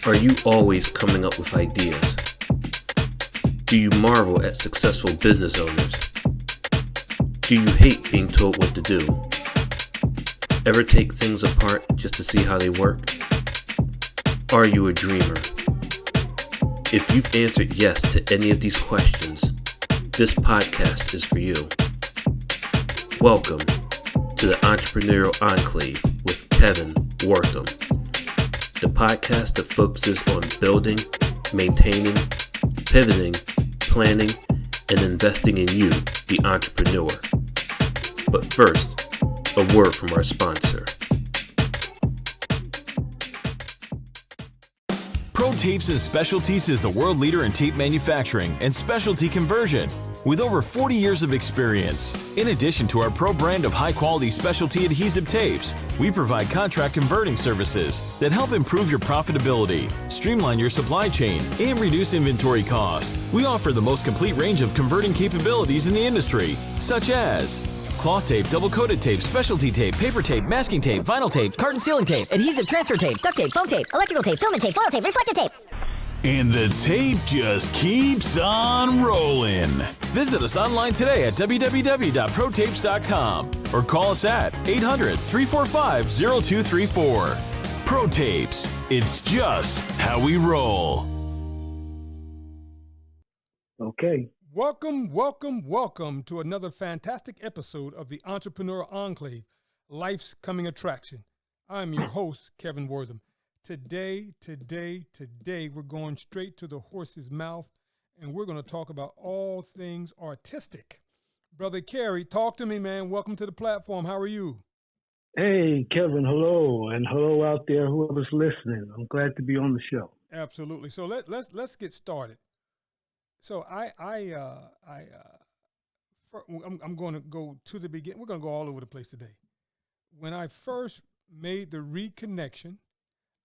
Are you always coming up with ideas? Do you marvel at successful business owners? Do you hate being told what to do? Ever take things apart just to see how they work? Are you a dreamer? If you've answered yes to any of these questions, this podcast is for you. Welcome to the Entrepreneurial Enclave with Kevin Wortham, the podcast that focuses on building, maintaining, pivoting, planning, and investing in you, the entrepreneur. But first, a word from our sponsor. Pro Tapes and Specialties is the world leader in tape manufacturing and specialty conversion with over 40 years of experience. In addition to our pro brand of high-quality specialty adhesive tapes, we provide contract converting services that help improve your profitability, streamline your supply chain, and reduce inventory cost. We offer the most complete range of converting capabilities in the industry, such as cloth tape, double-coated tape, specialty tape, paper tape, masking tape, vinyl tape, carton sealing tape, adhesive transfer tape, duct tape, foam tape, electrical tape, filament tape, foil tape, reflective tape. And the tape just keeps on rolling. Visit us online today at www.protapes.com or call us at 800-345-0234. Pro Tapes, it's just how we roll. Okay. Welcome to another fantastic episode of the Entrepreneurial Enclave, Life's Coming Attraction. I'm your host, Kevin Wortham. Today, we're going straight to the horse's mouth, and we're going to talk about all things artistic. Brother Karey, talk to me, man. Welcome to the platform. How are you? Hey, Kevin, hello, and hello out there, whoever's listening. I'm glad to be on the show. Absolutely. So let's get started. So I'm going to go to the beginning. We're going to go all over the place today. When I first made the reconnection,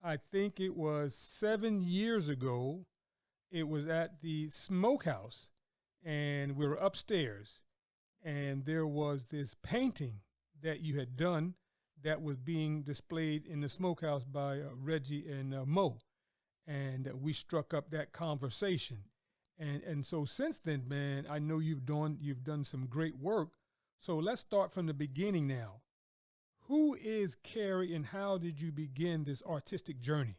I think it was 7 years ago. It was at the smokehouse, and we were upstairs, and there was this painting that you had done that was being displayed in the smokehouse by Reggie and Mo, and we struck up that conversation. And so since then, man, I know you've done some great work. So let's start from the beginning now. Who is Karey, and how did you begin this artistic journey?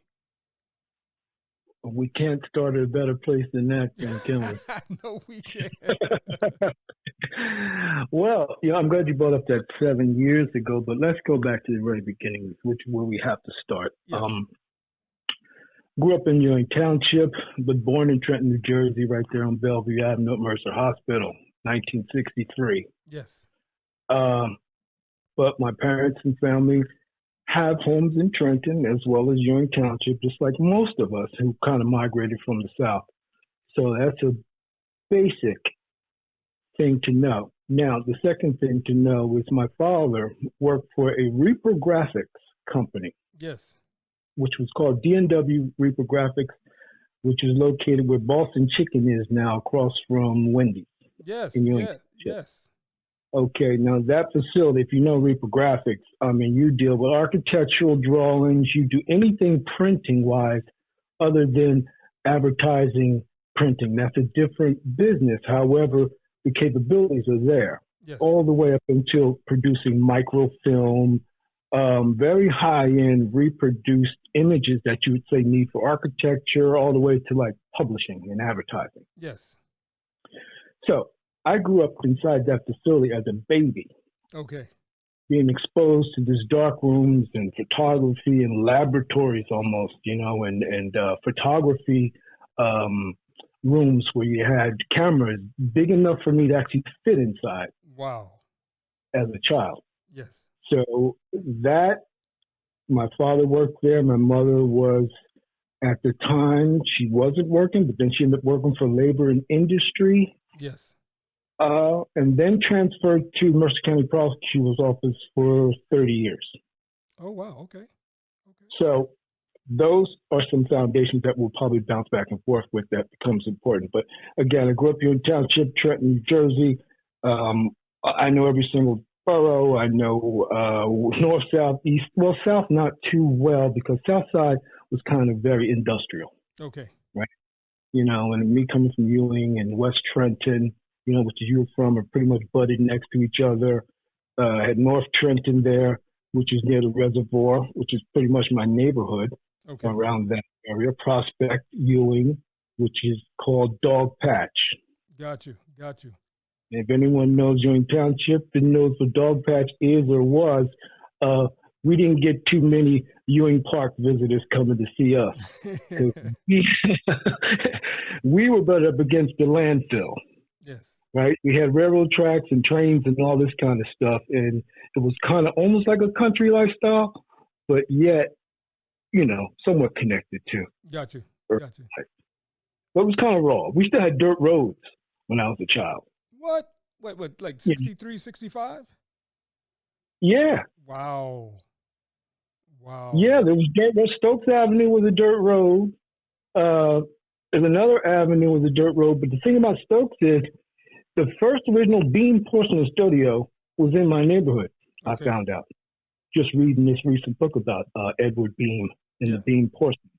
We can't start at a better place than that, can we? No, we can't. Well, I'm glad you brought up that 7 years ago, but let's go back to the very beginning, which is where we have to start. Yes. Grew up in Ewing Township, but born in Trenton, New Jersey, right there on Bellevue Avenue at Mercer Hospital, 1963. Yes. But my parents and family have homes in Trenton as well as Ewing Township, just like most of us who kind of migrated from the South. So that's a basic thing to know. Now, the second thing to know is my father worked for a reprographics company. Yes. Which was called D&W Reprographics, which is located where Boston Chicken is now, across from Wendy's. Yes, yes. Okay, now that facility, if you know reprographics, I mean, you deal with architectural drawings, you do anything printing-wise other than advertising printing. That's a different business. However, the capabilities are there, yes, all the way up until producing microfilm, very high-end reproduced images that you would say need for architecture, all the way to like publishing and advertising. Yes. So I grew up inside that facility as a baby. Okay. Being exposed to these dark rooms and photography and laboratories almost, and photography rooms where you had cameras big enough for me to actually fit inside. Wow. As a child. Yes. So that, my father worked there. My mother was, at the time, she wasn't working, but then she ended up working for Labor and Industry. Yes. And then transferred to Mercer County Prosecutor's Office for 30 years. Oh, wow. Okay. So those are some foundations that we'll probably bounce back and forth with that becomes important. But again, I grew up here in Township, Trenton, New Jersey. I know every single borough. I know north, south, east. Well, south not too well because south side was kind of very industrial, Okay. right? And me coming from Ewing and West Trenton, which you were from, are pretty much butted next to each other. Had North Trenton there, which is near the reservoir, which is pretty much my neighborhood around that area. Prospect, Ewing, which is called Dog Patch. Got you. If anyone knows Ewing Township and knows what Dog Patch is or was, we didn't get too many Ewing Park visitors coming to see us. We were butt up against the landfill. Yes. Right? We had railroad tracks and trains and all this kind of stuff. And it was kind of almost like a country lifestyle, but yet, somewhat connected to. Got you. But it was kind of raw. We still had dirt roads when I was a child. What, like 63, 65? Yeah. Wow. Yeah, there was dirt road. Stokes Avenue was a dirt road. There's another avenue was a dirt road. But the thing about Stokes is the first original Beam porcelain studio was in my neighborhood, I found out. Just reading this recent book about Edward Beam and the Beam porcelain.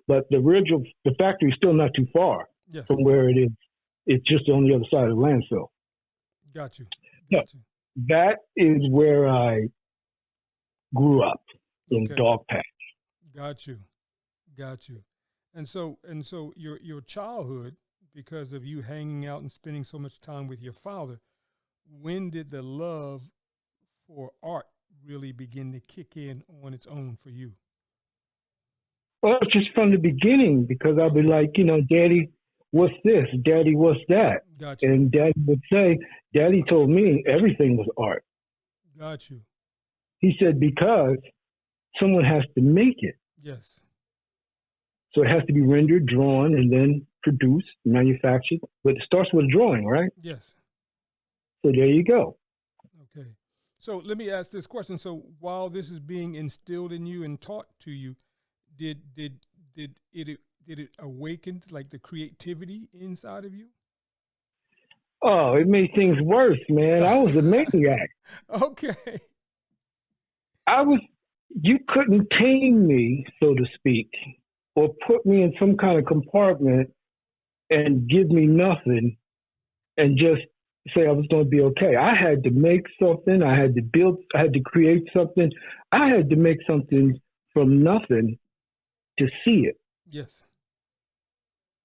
But the factory is still not too far from where it is. It's just on the other side of the landfill. Got you. That is where I grew up in Dog Patch. Got you. And so your childhood, because of you hanging out and spending so much time with your father, when did the love for art really begin to kick in on its own for you? Well, it's just from the beginning, because I'd be like, Daddy, what's this? Daddy, what's that? Gotcha. And Daddy would say, Daddy told me everything was art. Got you. He said, because someone has to make it. Yes. So it has to be rendered, drawn, and then produced, manufactured. But it starts with a drawing, right? Yes. So there you go. Okay. So let me ask this question. So while this is being instilled in you and taught to you, did it awaken like the creativity inside of you? Oh, it made things worse, man. I was a maniac. Okay. You couldn't tame me, so to speak, or put me in some kind of compartment and give me nothing and just say I was going to be okay. I had to make something. I had to build. I had to create something. I had to make something from nothing to see it. Yes.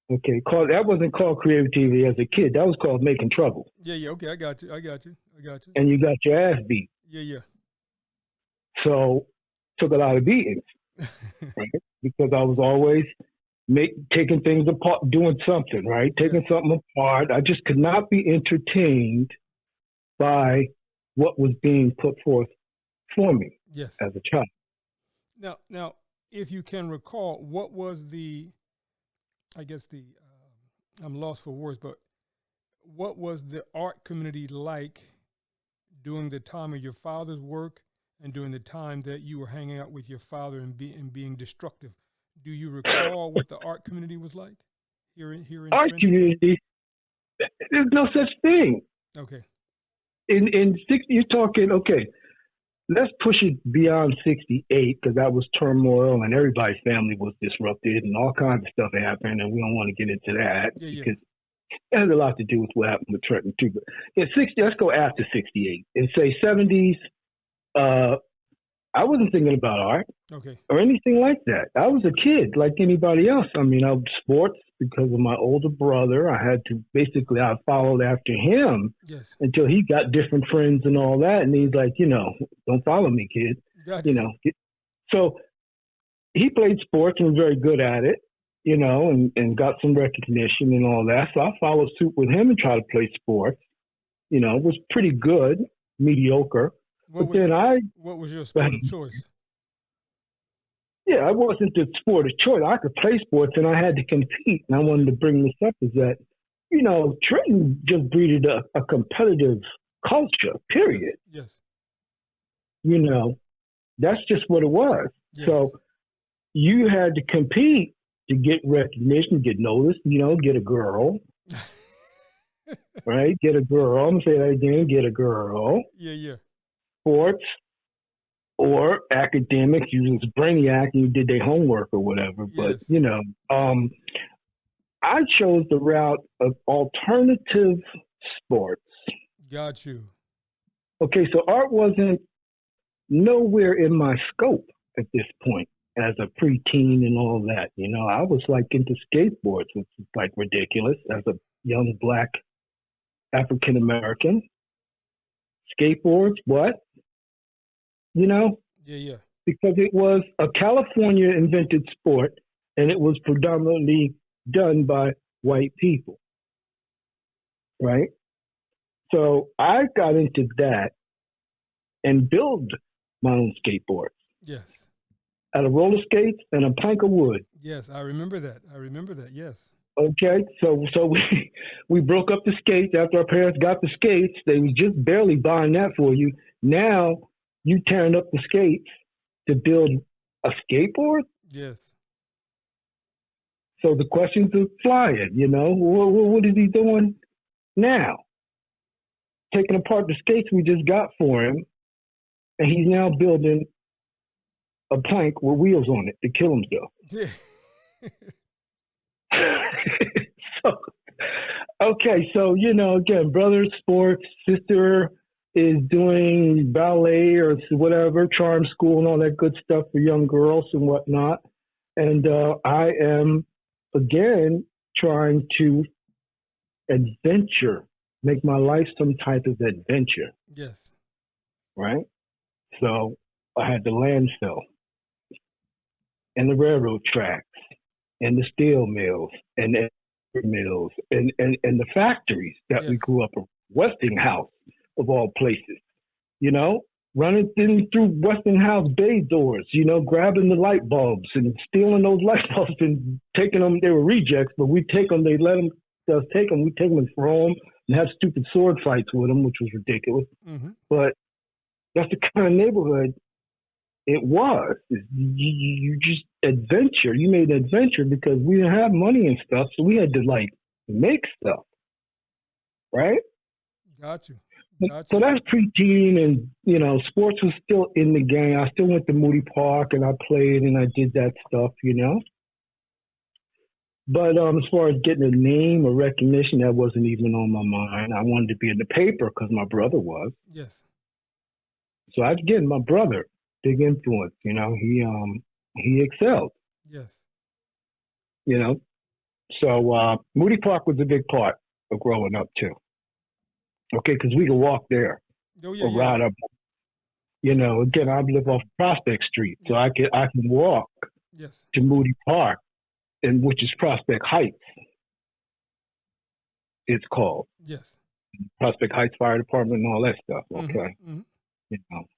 Okay. That wasn't called creativity as a kid. That was called making trouble. Yeah. Okay. I got you. And you got your ass beat. Yeah. So took a lot of beatings, right? Because I was always taking things apart, doing something, right? Taking something apart. I just could not be entertained by what was being put forth for me as a child. Now, if you can recall, what was I'm lost for words, but what was the art community like during the time of your father's work and during the time that you were hanging out with your father and being destructive? Do you recall what the art community was like here in art Trenton? Community? There's no such thing. Okay. In 60, you're talking, okay, let's push it beyond 68, because that was turmoil and everybody's family was disrupted and all kinds of stuff happened, and we don't want to get into that because it has a lot to do with what happened with Trenton too. But in 60, let's go after 68 and say 70s. I wasn't thinking about art or anything like that. I was a kid like anybody else. I mean, I was sports because of my older brother. I followed after him until he got different friends and all that. And he's like, don't follow me, kid. Gotcha. So he played sports and was very good at it, and got some recognition and all that. So I followed suit with him and tried to play sports. Was pretty good, mediocre. What was your sport of choice? Yeah, I wasn't the sport of choice. I could play sports and I had to compete. And I wanted to bring this up is that, Trenton just breeded a competitive culture, period. Yes. That's just what it was. Yes. So you had to compete to get recognition, get noticed, get a girl. Right? Get a girl. I'm going to say that again, get a girl. Yeah. Sports, or academics, you was a brainiac and you did their homework or whatever. But, Yes. I chose the route of alternative sports. Got you. Okay, so art wasn't nowhere in my scope at this point as a preteen and all that. I was like into skateboards, which is like ridiculous as a young black African American. Skateboards, what? Yeah. Because it was a California invented sport and it was predominantly done by white people, right? So I got into that and built my own skateboard Yes. out of roller skates and a plank of wood. Yes, I remember that. Yes. Okay, so we broke up the skates after our parents got the skates. They was just barely buying that for you. Now you tearing up the skates to build a skateboard. Yes. So the questions are flying. What is he doing now? Taking apart the skates we just got for him, and he's now building a plank with wheels on it to kill himself. So, okay, so again, brother sports, sister is doing ballet or whatever, charm school and all that good stuff for young girls and whatnot. And I am again trying to adventure, make my life some type of adventure. Yes. Right? So I had the landfill and the railroad tracks and the steel mills and the mills and the factories that we Yes. grew up in. Westinghouse, of all places, running through Westinghouse bay doors, grabbing the light bulbs and stealing those light bulbs and taking them. They were rejects, but we take them. They let us take them. We take them and throw them and have stupid sword fights with them, which was ridiculous. Mm-hmm. But that's the kind of neighborhood it was. You just adventure. You made adventure because we didn't have money and stuff, so we had to make stuff, right? Got you. So that's preteen, and sports was still in the game. I still went to Moody Park and I played and I did that stuff, But as far as getting a name or recognition, that wasn't even on my mind. I wanted to be in the paper because my brother was. Yes. So again, my brother, big influence. He excelled. Yes. So Moody Park was a big part of growing up too. Okay, because we could walk there or ride up. Again, I live off Prospect Street, so I can walk to Moody Park, and which is Prospect Heights. It's called. Yes. Prospect Heights Fire Department and all that stuff. Okay. Mm-hmm.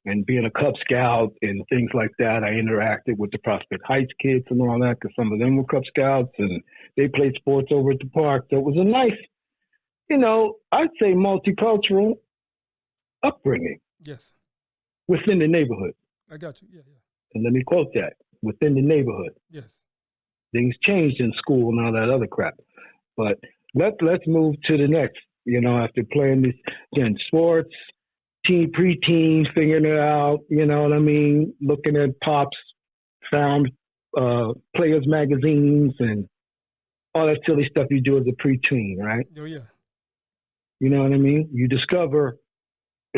And being a Cub Scout and things like that, I interacted with the Prospect Heights kids and all that because some of them were Cub Scouts and they played sports over at the park. So it was a nice, I'd say multicultural upbringing. Yes. Within the neighborhood. I got you. Yeah. And let me quote that. Within the neighborhood. Yes. Things changed in school and all that other crap. But let's move to the next. After playing this, again, sports, preteen, figuring it out, looking at Pops, found Players magazines and all that silly stuff you do as a preteen, right? Oh, yeah. You know what I mean? You're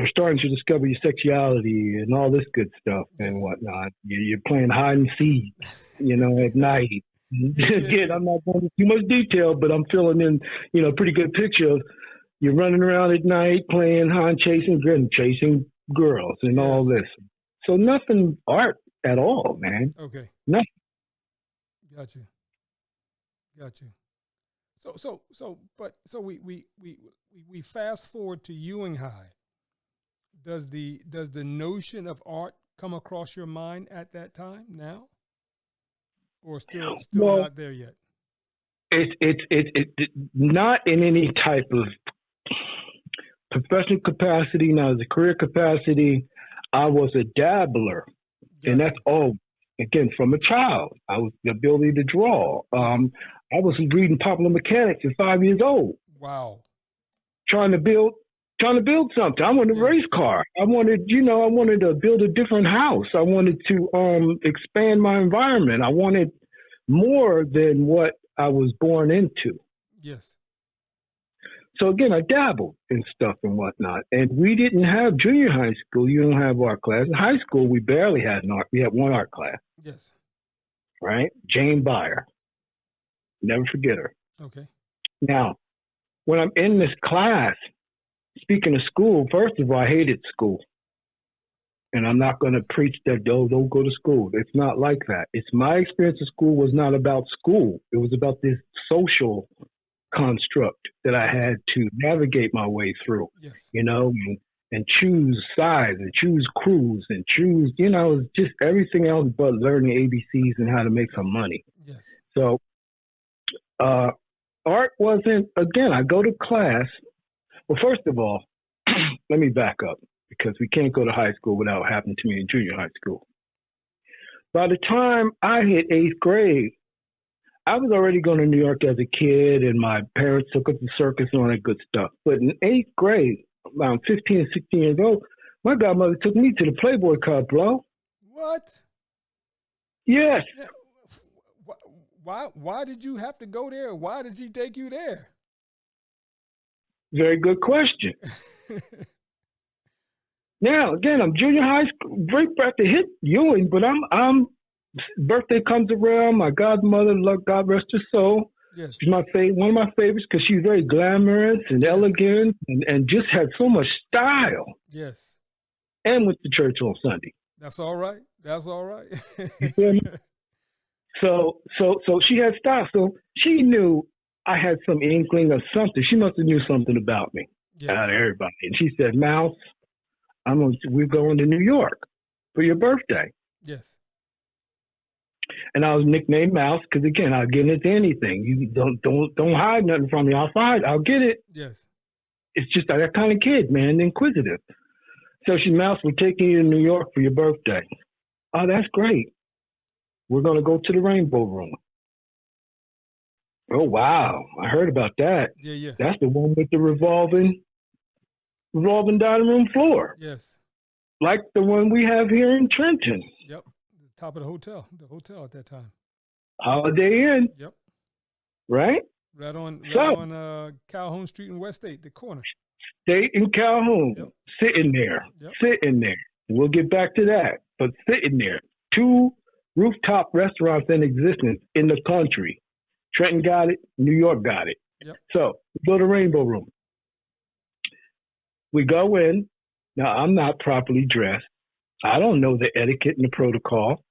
starting to discover your sexuality and all this good stuff and whatnot. You're playing hide and seek, at night. Again, I'm not going into too much detail, but I'm filling in, a pretty good picture of you're running around at night playing hide and chasing girls and all this. So nothing art at all, man. Okay. Nothing. Got you. So we fast forward to Ewing High. Does the notion of art come across your mind at that time now, or still not there yet? It's not in any type of professional capacity. Now, as a career capacity, I was a dabbler, and that's all. Again, from a child, I was the ability to draw. I was reading Popular Mechanics at 5 years old. Wow. Trying to build trying to build something. I wanted a race car. I wanted to build a different house. I wanted to expand my environment. I wanted more than what I was born into. Yes. So again, I dabbled in stuff and whatnot. And we didn't have junior high school. You don't have art class. In high school, we barely had an art. We had one art class. Yes. Right? Jane Byer. Never forget her. Okay. Now, when I'm in this class, speaking of school, first of all, I hated school. And I'm not going to preach that, don't go to school. It's not like that. It's my experience of school was not about school. It was about this social construct that I had to navigate my way through, and choose sides and choose crews and choose, just everything else but learning ABCs and how to make some money. Yes. So art wasn't, again, I go to class. Well, first of all, let me back up because we can't go to high school without what happened to me in junior high school. By the time I hit 8th grade, I was already going to New York as a kid, and my parents took us to circus and all that good stuff. But in 8th grade, around 15 and 16 years old, my godmother took me to the Playboy Club, bro. What? Yes. Why did you have to go there? Why did she take you there? Very good question. Now, again, I'm junior high school, right about to hit Ewing, but I'm birthday comes around. My godmother, God rest her soul. Yes. She's one of my favorites because she's very glamorous and elegant and just had so much style. Yes. And went to church on Sunday. That's all right. That's all right. So she had style. So she knew I had some inkling of something. She must have knew something about me out of everybody. And she said, Mouse, we're going to New York for your birthday. Yes. And I was nicknamed Mouse because, again, I'll get into anything. You don't hide nothing from me. I'll get it. Yes. It's just that kind of kid, man, inquisitive. So she, Mouse, we're taking you to New York for your birthday. Oh, that's great. We're going to go to the Rainbow Room. Oh, wow. I heard about that. Yeah. That's the one with the revolving dining room floor. Yes. Like the one we have here in Trenton. Yep. The top of the hotel at that time. Holiday Inn. Yep. Right? Right on Calhoun Street in West 8, the corner. State in Calhoun. Yep. Sitting there. We'll get back to that. But sitting there. 2 rooftop restaurants in existence in the country. Trenton got it. New York got it. Yep. So we go to Rainbow Room. We go in. Now, I'm not properly dressed. I don't know the etiquette and the protocol.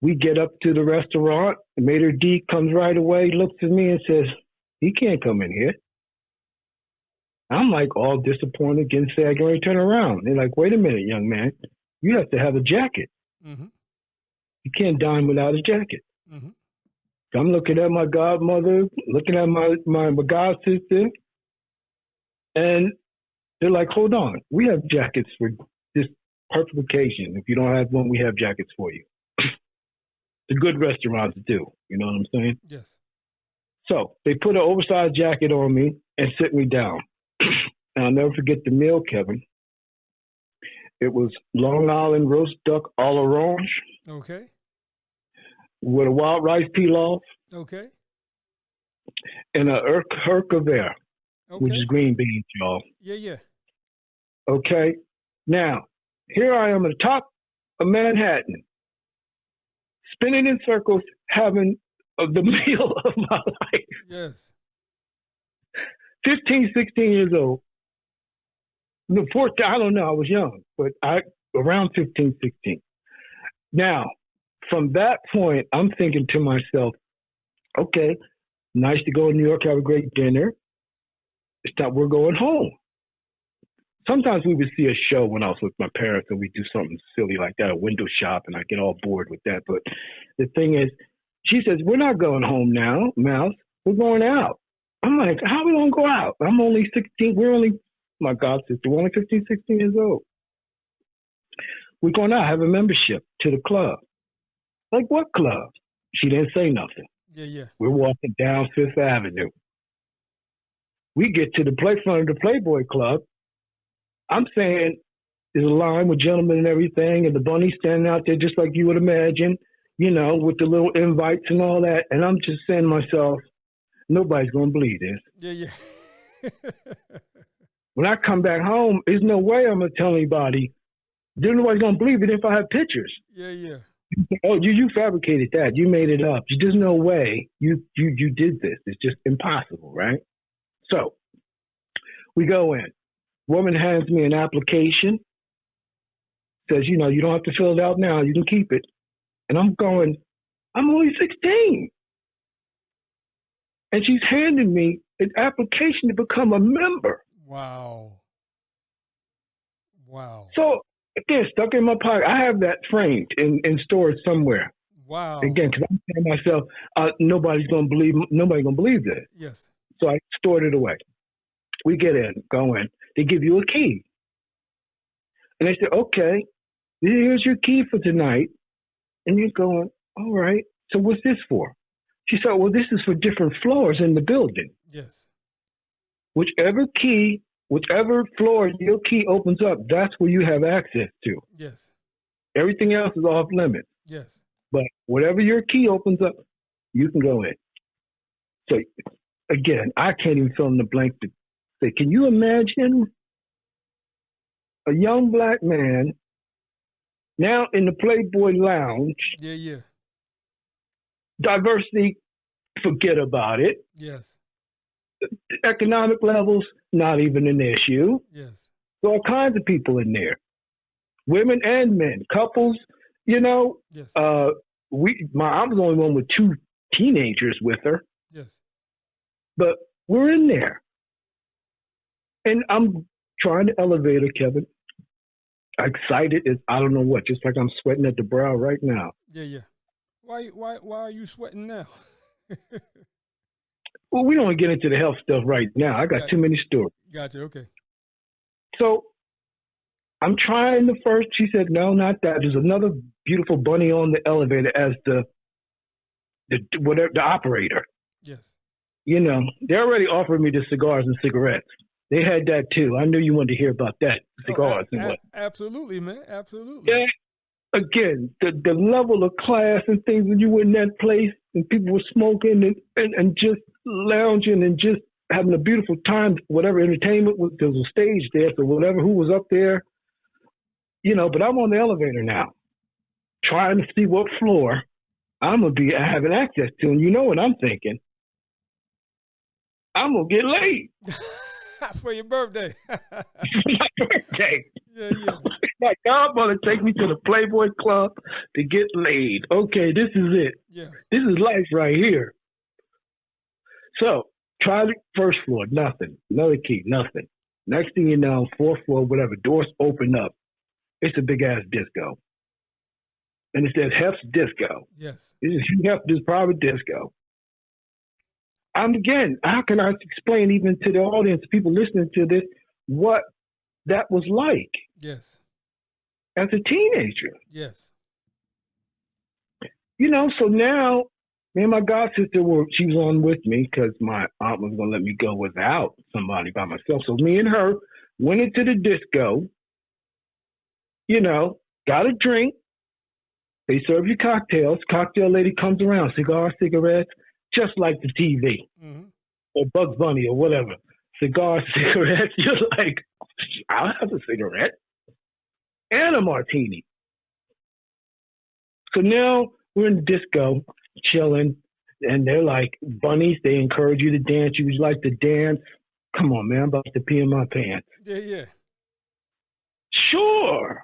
We get up to the restaurant. The maitre d' comes right away, looks at me and says, he can't come in here. I'm like all disappointed, getting sad, going to turn around. They're like, wait a minute, young man. You have to have a jacket. Mm-hmm. You can't dine without a jacket. Mm-hmm. So I'm looking at my godmother, looking at my god sister, and they're like, hold on. We have jackets for this perfect occasion. If you don't have one, we have jackets for you. The good restaurants do. You know what I'm saying? Yes. So they put an oversized jacket on me and sit me down. And I'll never forget the meal, Kevin. It was Long Island roast duck à l'orange. Okay. With a wild rice pilaf. Okay. And a hurkavere, which is green beans, y'all. Yeah. Okay. Now, here I am at the top of Manhattan, spinning in circles, having the meal of my life. Yes. 15, 16 years old. No, 14, I don't know. I was young, but around 15, 16. Now, from that point, I'm thinking to myself, okay, nice to go to New York, have a great dinner. It's time we're going home. Sometimes we would see a show when I was with my parents and we'd do something silly like that, a window shop, and I get all bored with that. But the thing is, she says, we're not going home now, Mouse. We're going out. I'm like, how are we going to go out? I'm only 16. My God sister, we're only 15, 16 years old. We're going out, have a membership to the club. Like, what club? She didn't say nothing. Yeah. We're walking down Fifth Avenue. We get to the front of the Playboy Club. I'm saying there's a line with gentlemen and everything, and the bunny's standing out there just like you would imagine, with the little invites and all that. And I'm just saying to myself, nobody's going to believe this. Yeah. When I come back home, there's no way I'm going to tell anybody. There's nobody's going to believe it if I have pictures. Yeah. Oh, you fabricated that. You made it up. There's no way you did this. It's just impossible, right? So we go in. Woman hands me an application. Says, you don't have to fill it out now. You can keep it. And I'm going, I'm only 16. And she's handing me an application to become a member. Wow. So, again, stuck in my pocket. I have that framed and stored somewhere. Wow. Again, because I'm saying to myself, nobody's going to believe this. Yes. So I stored it away. We get in, go in. They give you a key. And they say, okay, here's your key for tonight. And you're going, all right, so what's this for? She said, well, this is for different floors in the building. Yes. Whichever floor your key opens up, that's where you have access to. Yes. Everything else is off limits. Yes. But whatever your key opens up, you can go in. So, again, I can't even fill in the blank to say, can you imagine a young black man now in the Playboy Lounge? Yeah. Diversity, forget about it. Yes. Economic levels, not even an issue. Yes. There are all kinds of people in there, women and men, couples. Yes. I was the only one with 2 teenagers with her. Yes. But we're in there, and I'm trying to elevate her, Kevin. Excited as I don't know what, just like I'm sweating at the brow right now. Yeah. Why are you sweating now? Well, we don't get into the health stuff right now. I got too many stories. Gotcha. Okay. So I'm trying the first. She said, no, not that. There's another beautiful bunny on the elevator as the operator. Yes. They already offered me the cigars and cigarettes. They had that too. I knew you wanted to hear about that. Cigars and what. Absolutely, man. Absolutely. Yeah. Again, the level of class and things when you were in that place and people were smoking and just lounging and just having a beautiful time, whatever entertainment was, there was a stage there, so whatever, who was up there, but I'm on the elevator now, trying to see what floor I'm going to be having access to. And you know what I'm thinking? I'm going to get laid. For your birthday. My birthday. Yeah. My godmother take me to the Playboy Club to get laid. Okay, this is it. Yeah. This is life right here. So, try the first floor, nothing. Another key, nothing. Next thing you know, 4th floor, whatever, doors open up. It's a big-ass disco. And it says Hef's Disco. Yes. This is Hugh Hefner's private disco. How can I explain even to the audience, people listening to this, what that was like? Yes. As a teenager. Yes. So now, me and my god sister she was on with me because my aunt was going to let me go without somebody by myself. So me and her went into the disco, got a drink. They serve you cocktails. Cocktail lady comes around, cigars, cigarettes, just like the TV or Bugs Bunny or whatever. Cigars, cigarettes. You're like, I'll have a cigarette and a martini. So now we're in the disco, chilling, and they're like, bunnies, they encourage you to dance. You would like to dance? Come on, man, I'm about to pee in my pants. Yeah. Sure.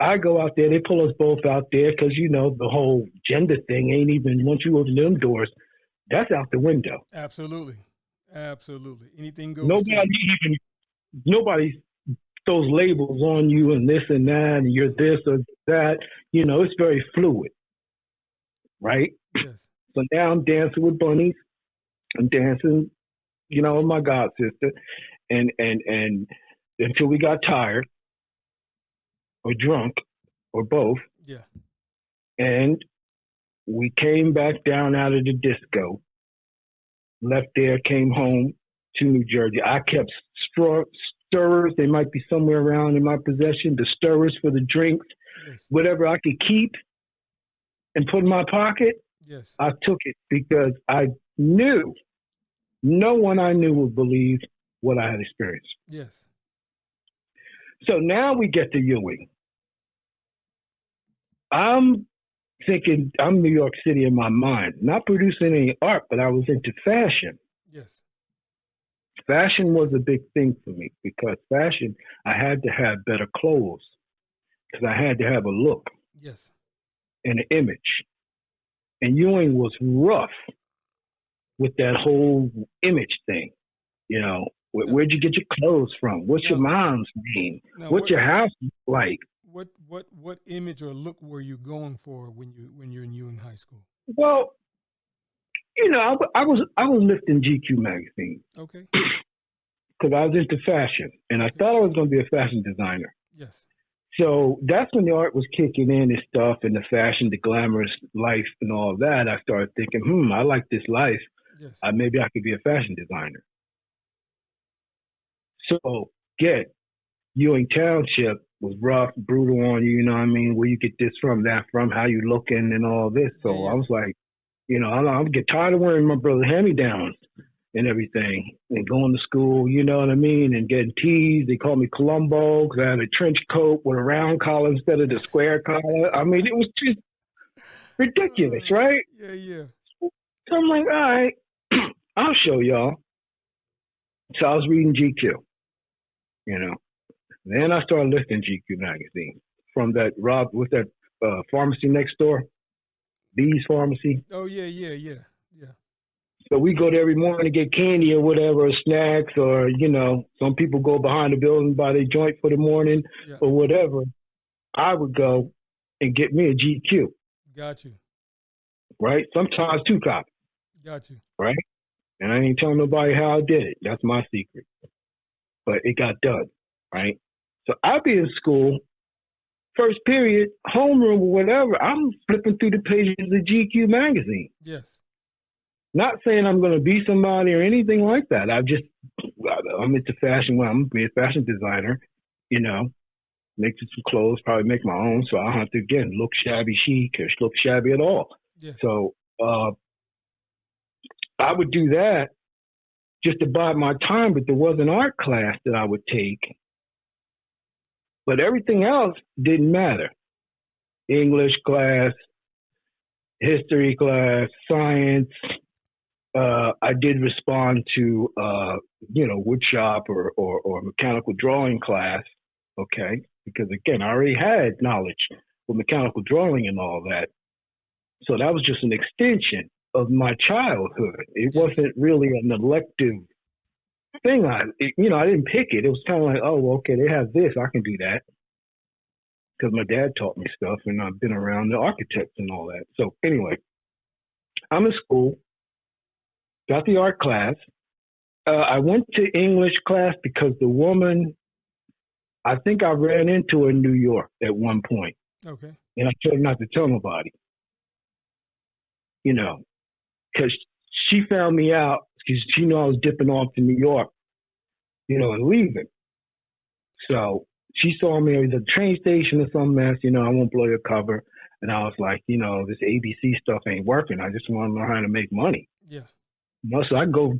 I go out there, they pull us both out there because, the whole gender thing ain't even, once you open them doors, that's out the window. Absolutely. Anything goes. Nobody throws labels on you and this and that, and you're this or that. It's very fluid, right? Yes. So now I'm dancing with bunnies. I'm dancing, with my god sister, and until we got tired or drunk or both. Yeah. And we came back down out of the disco, left there, came home to New Jersey. I kept stirrers. They might be somewhere around in my possession. The stirrers for the drinks, Yes. whatever I could keep and put in my pocket, Yes. I took it because I knew no one I knew would believe what I had experienced. Yes. So now we get to Ewing. I'm thinking I'm New York City in my mind, not producing any art, but I was into fashion. Yes. Fashion was a big thing for me because fashion, I had to have better clothes because I had to have a look Yes. and an image. And Ewing was rough with that whole image thing. You know, where'd you get your clothes from? What's your mom's name? What's your house like? What image or look were you going for when you're in Ewing High School? Well, you know, I was lifting GQ magazine. Okay. Because I was into fashion, and I thought I was going to be a fashion designer. Yes. So that's when the art was kicking in and stuff, and the fashion, the glamorous life, and all of that. I started thinking, I like this life. Yes. Maybe I could be a fashion designer. So, Ewing Township was rough, brutal on you, you know what I mean? Where you get this from, that from, how you looking and all this. So I was like, you know, I'm get tired of wearing my brother's hand-me-downs and everything and going to school, you know what I mean? And getting teased. They called me Columbo because I had a trench coat with a round collar instead of the square collar. I mean, it was just ridiculous, right? Yeah, yeah. So I'm like, all right, I'll show y'all. So I was reading GQ, you know. Then I started lifting GQ magazine from that pharmacy next door, B's Pharmacy. Oh, yeah. So we go there every morning to get candy or whatever, or snacks, or, you know, some people go behind the building, buy their joint for the morning or whatever. I would go and get me a GQ. Got you. Right? Sometimes 2 copies. Got you. Right? And I ain't telling nobody how I did it. That's my secret. But it got done. Right? So I'd be in school, first period, homeroom or whatever. I'm flipping through the pages of GQ magazine. Yes. Not saying I'm going to be somebody or anything like that. I'm into fashion. Well, I'm going to be a fashion designer, you know, make some clothes, probably make my own. So I don't have to, again, look shabby chic or look shabby at all. Yes. So I would do that just to buy my time, but there was an art class that I would take. But everything else didn't matter. English class, history class, science. I did respond to, wood shop or mechanical drawing class, okay? Because, again, I already had knowledge with mechanical drawing and all that. So that was just an extension of my childhood. It wasn't really an elective thing. I didn't pick it. It was kind of like, oh, okay, they have this. I can do that. Because my dad taught me stuff, and I've been around the architects and all that. So anyway, I'm in school. Got the art class. I went to English class because the woman, I think I ran into her in New York at one point. Okay. And I told her not to tell nobody. You know, because she found me out because she knew I was dipping off to New York, you know, and leaving. So she saw me at the train station or some mess, you know, I won't blow your cover. And I was like, you know, this ABC stuff ain't working. I just want to learn how to make money. Yeah. You know, so I go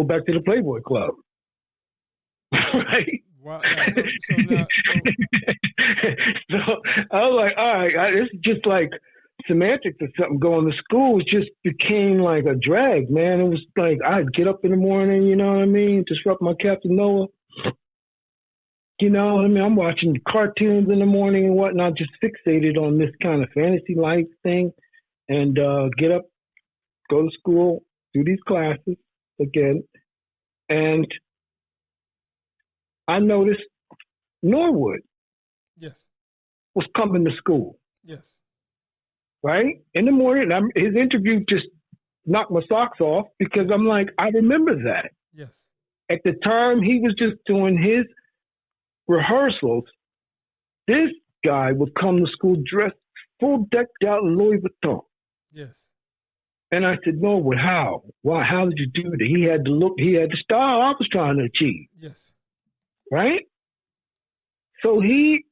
back to the Playboy Club. Right? Wow. So I was like, all right, it's just like semantics or something. Going to school just became like a drag, man. It was like I'd get up in the morning, you know what I mean, disrupt my Captain Noah. You know what I mean? I'm watching cartoons in the morning and whatnot, just fixated on this kind of fantasy life thing, and get up, go to school, do these classes again, and I noticed Norwood was coming to school. Yes. Right? In the morning, his interview just knocked my socks off because I'm like, I remember that. Yes. At the time, he was just doing his rehearsals. This guy would come to school dressed full decked out in Louis Vuitton. Yes. And I said, Norwood, how? Why? How did you do that? He had the look, he had the style I was trying to achieve. Yes. right? So he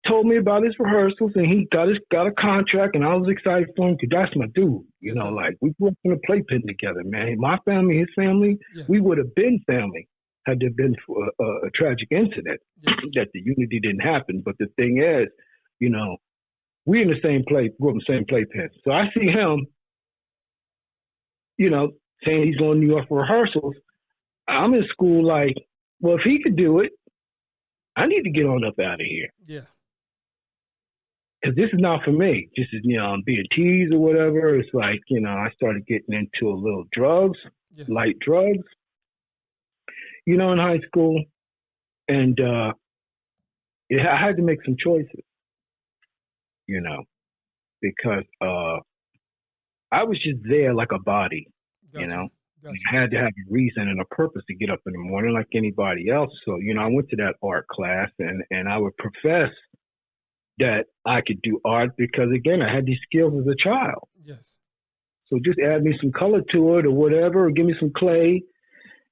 told me about his rehearsals, and he got a contract, and I was excited for him because that's my dude. You Yes, know, sir. like we grew up in a playpen together, man. My family, his family, we Yes. would have been family had there been a tragic incident Yes. that the unity didn't happen. But the thing is, you know, we in the same play, grew up in the same playpen. So I see him, you know, saying he's going to New York for rehearsals. I'm in school like, well, if he could do it, I need to get on up out of here. Yeah. Because this is not for me. This is, you know, I'm being teased or whatever. It's like, you know, I started getting into a little drugs, Yes. light drugs, you know, in high school. And I had to make some choices, you know, because I was just there like a body, you Gotcha. know. Gotcha. I had to have a reason and a purpose to get up in the morning like anybody else. So, you know, I went to that art class and I would profess that I could do art because, again, I had these skills as a child. Yes. So just add me some color to it or whatever, or give me some clay.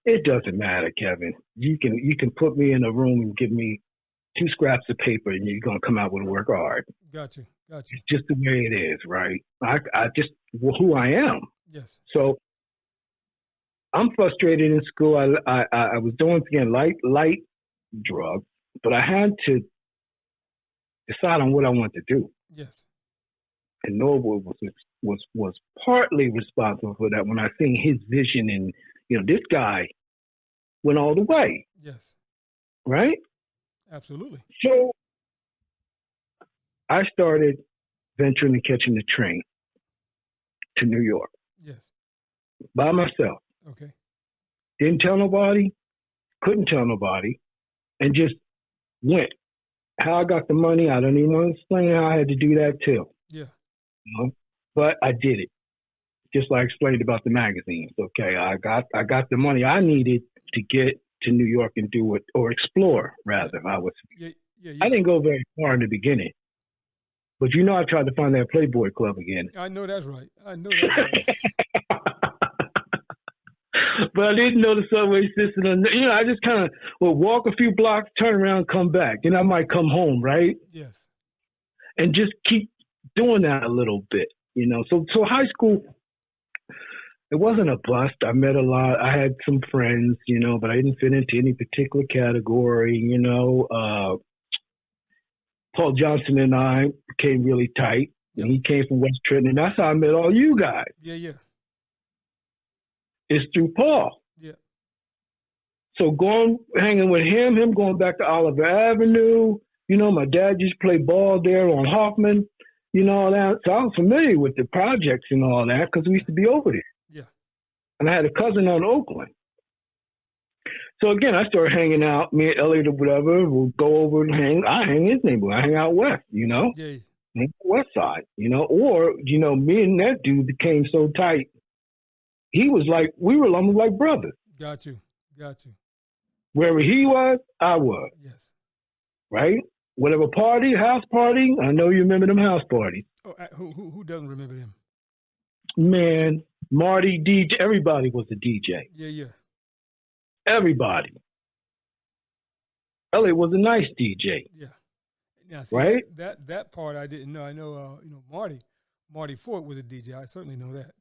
It doesn't matter, Kevin. You can put me in a room and give me 2 scraps of paper and you're going to come out with a work of art. Gotcha. Gotcha. It's just the way it is, right? I just, well, who I am. Yes. So I'm frustrated in school. I was doing, again, light drugs, but I had to decide on what I want to do. Yes. And Norwood was partly responsible for that when I seen his vision, and you know, this guy went all the way, Yes. right? Absolutely. So I started venturing and catching the train to New York Yes. by myself. Okay. Didn't tell nobody, couldn't tell nobody, and just went. How I got the money, I don't even want to explain how I had to do that too. Yeah. You know? But I did it. Just like I explained about the magazines. Okay, I got the money I needed to get to New York and do it, or explore rather. Yeah. Yeah. I Yeah. didn't go very far in the beginning, but you know I tried to find that Playboy Club again. I know that's right. I know that's right. But I didn't know the subway system. You know, I just kind of would walk a few blocks, turn around, come back. Then I might come home, right? Yes. And just keep doing that a little bit, you know. So high school, it wasn't a bust. I met a lot. I had some friends, you know, but I didn't fit into any particular category, you know. Paul Johnson and I became really tight. Yep. And he came from West Trenton, and that's how I met all you guys. Yeah. Yeah. It's through Paul. Yeah. So hanging with him going back to Oliver Avenue. You know, my dad used to play ball there on Hoffman, you know, all that. So I was familiar with the projects and all that because we used to be over there. Yeah. And I had a cousin on Oakland. So again, I started hanging out. Me and Elliot or whatever, we'll go over and hang. I hang his neighborhood. I hang out west, you know, Yeah. west side, you know. Or, you know, me and that dude became so tight. He was like, we were almost like brothers. Got you. Got you. Wherever he was, I was, Yes. right? Whatever party, house party, I know you remember them house parties. Oh, who doesn't remember him? Man, Marty, DJ, everybody was a DJ. Yeah. Yeah. Everybody. Elliot was a nice DJ, Yeah. Now, see, right? that part I didn't know. I know, you know, Marty Fort was a DJ. I certainly know that.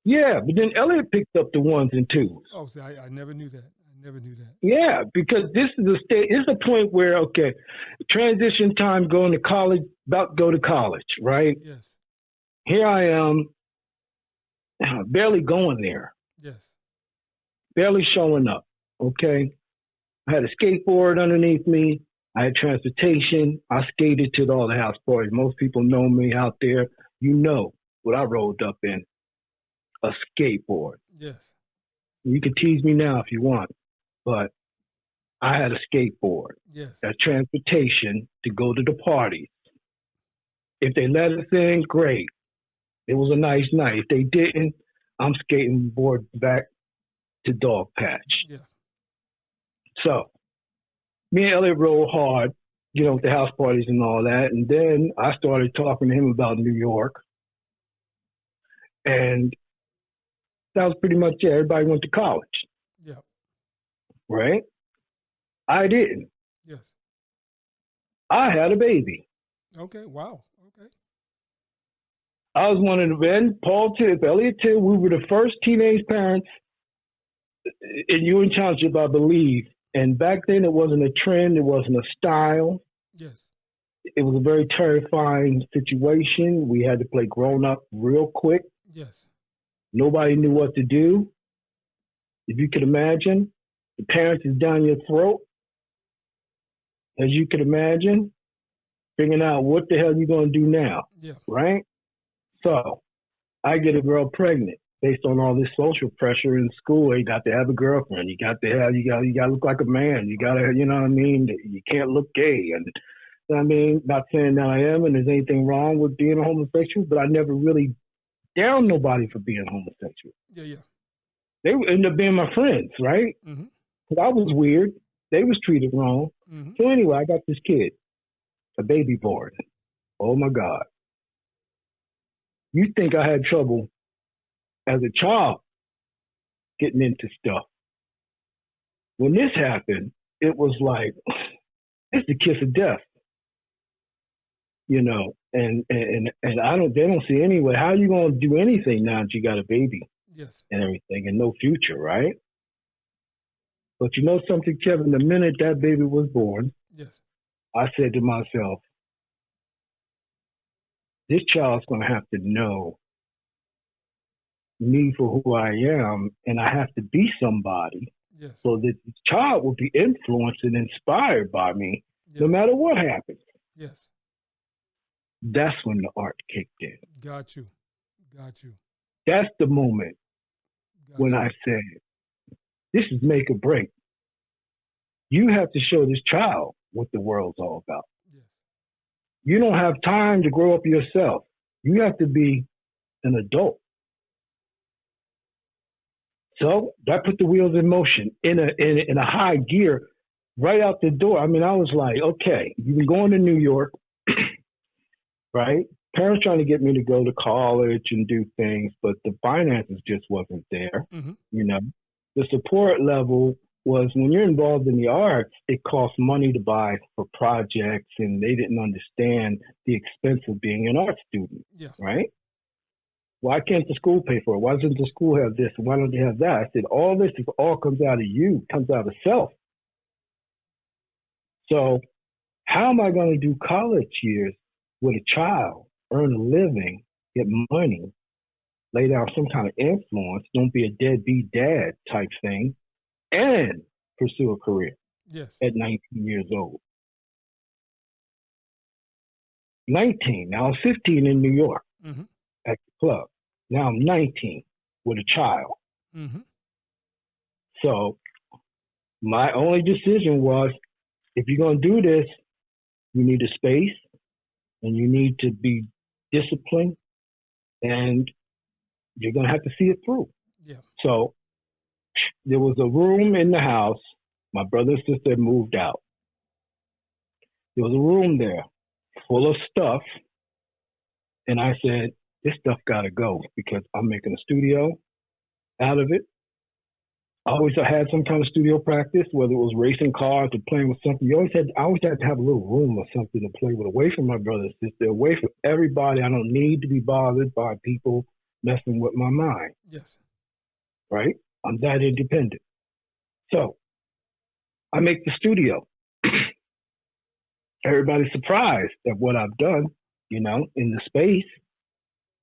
Yeah, but then Elliot picked up the ones and twos. Oh, see, I never knew that. I never knew that. Yeah, because this is a state. It's a point where, okay, transition time, going to college, about to go to college, right? Yes. Here I am, barely going there, Yes. barely showing up. Okay, I had a skateboard underneath me. I had transportation. I skated to all the house parties. Most people know me out there. You know what I rolled up in. A skateboard. Yes. You can tease me now if you want, but I had a skateboard. Yes. That's transportation to go to the parties. If they let us in, great. It was a nice night. If they didn't, I'm skating board back to Dog Patch. Yes. So me and Elliot rolled hard, you know, with the house parties and all that. And then I started talking to him about New York. And that was pretty much it. Everybody went to college, Yeah. right? I didn't. Yes. I had a baby. Okay. Wow. Okay. I was one of the men, Paul Tipp, Elliot Tipp. We were the first teenage parents in Ewing Township, I believe. And back then, it wasn't a trend. It wasn't a style. Yes. It was a very terrifying situation. We had to play grown up real quick. Yes. Nobody knew what to do. If you could imagine, the parents is down your throat. As you could imagine, figuring out what the hell you going to do now, Yeah. right? So I get a girl pregnant based on all this social pressure in school. You got to have a girlfriend. You got to look like a man. You got to, you know what I mean? You can't look gay. And you know what I mean, not saying that I am, and there's anything wrong with being a homosexual, but I never really downed nobody for being homosexual. Yeah. Yeah. They ended up being my friends, right? Mm-hmm. Because I was weird. They was treated wrong. Mm-hmm. So anyway, I got this kid, a baby born. Oh my God. You think I had trouble as a child getting into stuff. When this happened, it was like, it's the kiss of death, you know, and they don't see any way. How are you going to do anything now that you got a baby Yes. and everything and no future, right? But you know something, Kevin, the minute that baby was born, Yes. I said to myself, this child's going to have to know me for who I am, and I have to be somebody Yes. so that the child will be influenced and inspired by me Yes. no matter what happens. Yes. That's when the art kicked in. Got you. Got you. That's the moment Got when you. I said, this is make or break. You have to show this child what the world's all about. Yes. You don't have time to grow up yourself. You have to be an adult. So that put the wheels in motion in a high gear right out the door. I mean, I was like, okay, you've been going to New York, right? Parents trying to get me to go to college and do things, but the finances just wasn't there. Mm-hmm. You know, the support level was when you're involved in the arts, it costs money to buy for projects, and they didn't understand the expense of being an art student, Yeah. right? Why can't the school pay for it? Why doesn't the school have this? Why don't they have that? I said, all this all comes out of you, comes out of self. So how am I going to do college years with a child, earn a living, get money, lay down some kind of influence, don't be a deadbeat dad type thing, and pursue a career Yes. at 19 years old? 19. Now I'm 15 in New York Mm-hmm. at the club. Now I'm 19 with a child. Mm-hmm. So my only decision was, if you're going to do this, you need a space and you need to be disciplined, and you're going to have to see it through. Yeah. So there was a room in the house. My brother and sister had moved out. There was a room there full of stuff. And I said, this stuff got to go because I'm making a studio out of it. I always had some kind of studio practice, whether it was racing cars or playing with something. I always had to have a little room or something to play with, away from my brother and sister, away from everybody. I don't need to be bothered by people messing with my mind, Yes. right? I'm that independent. So I make the studio. Everybody's surprised at what I've done, you know, in the space.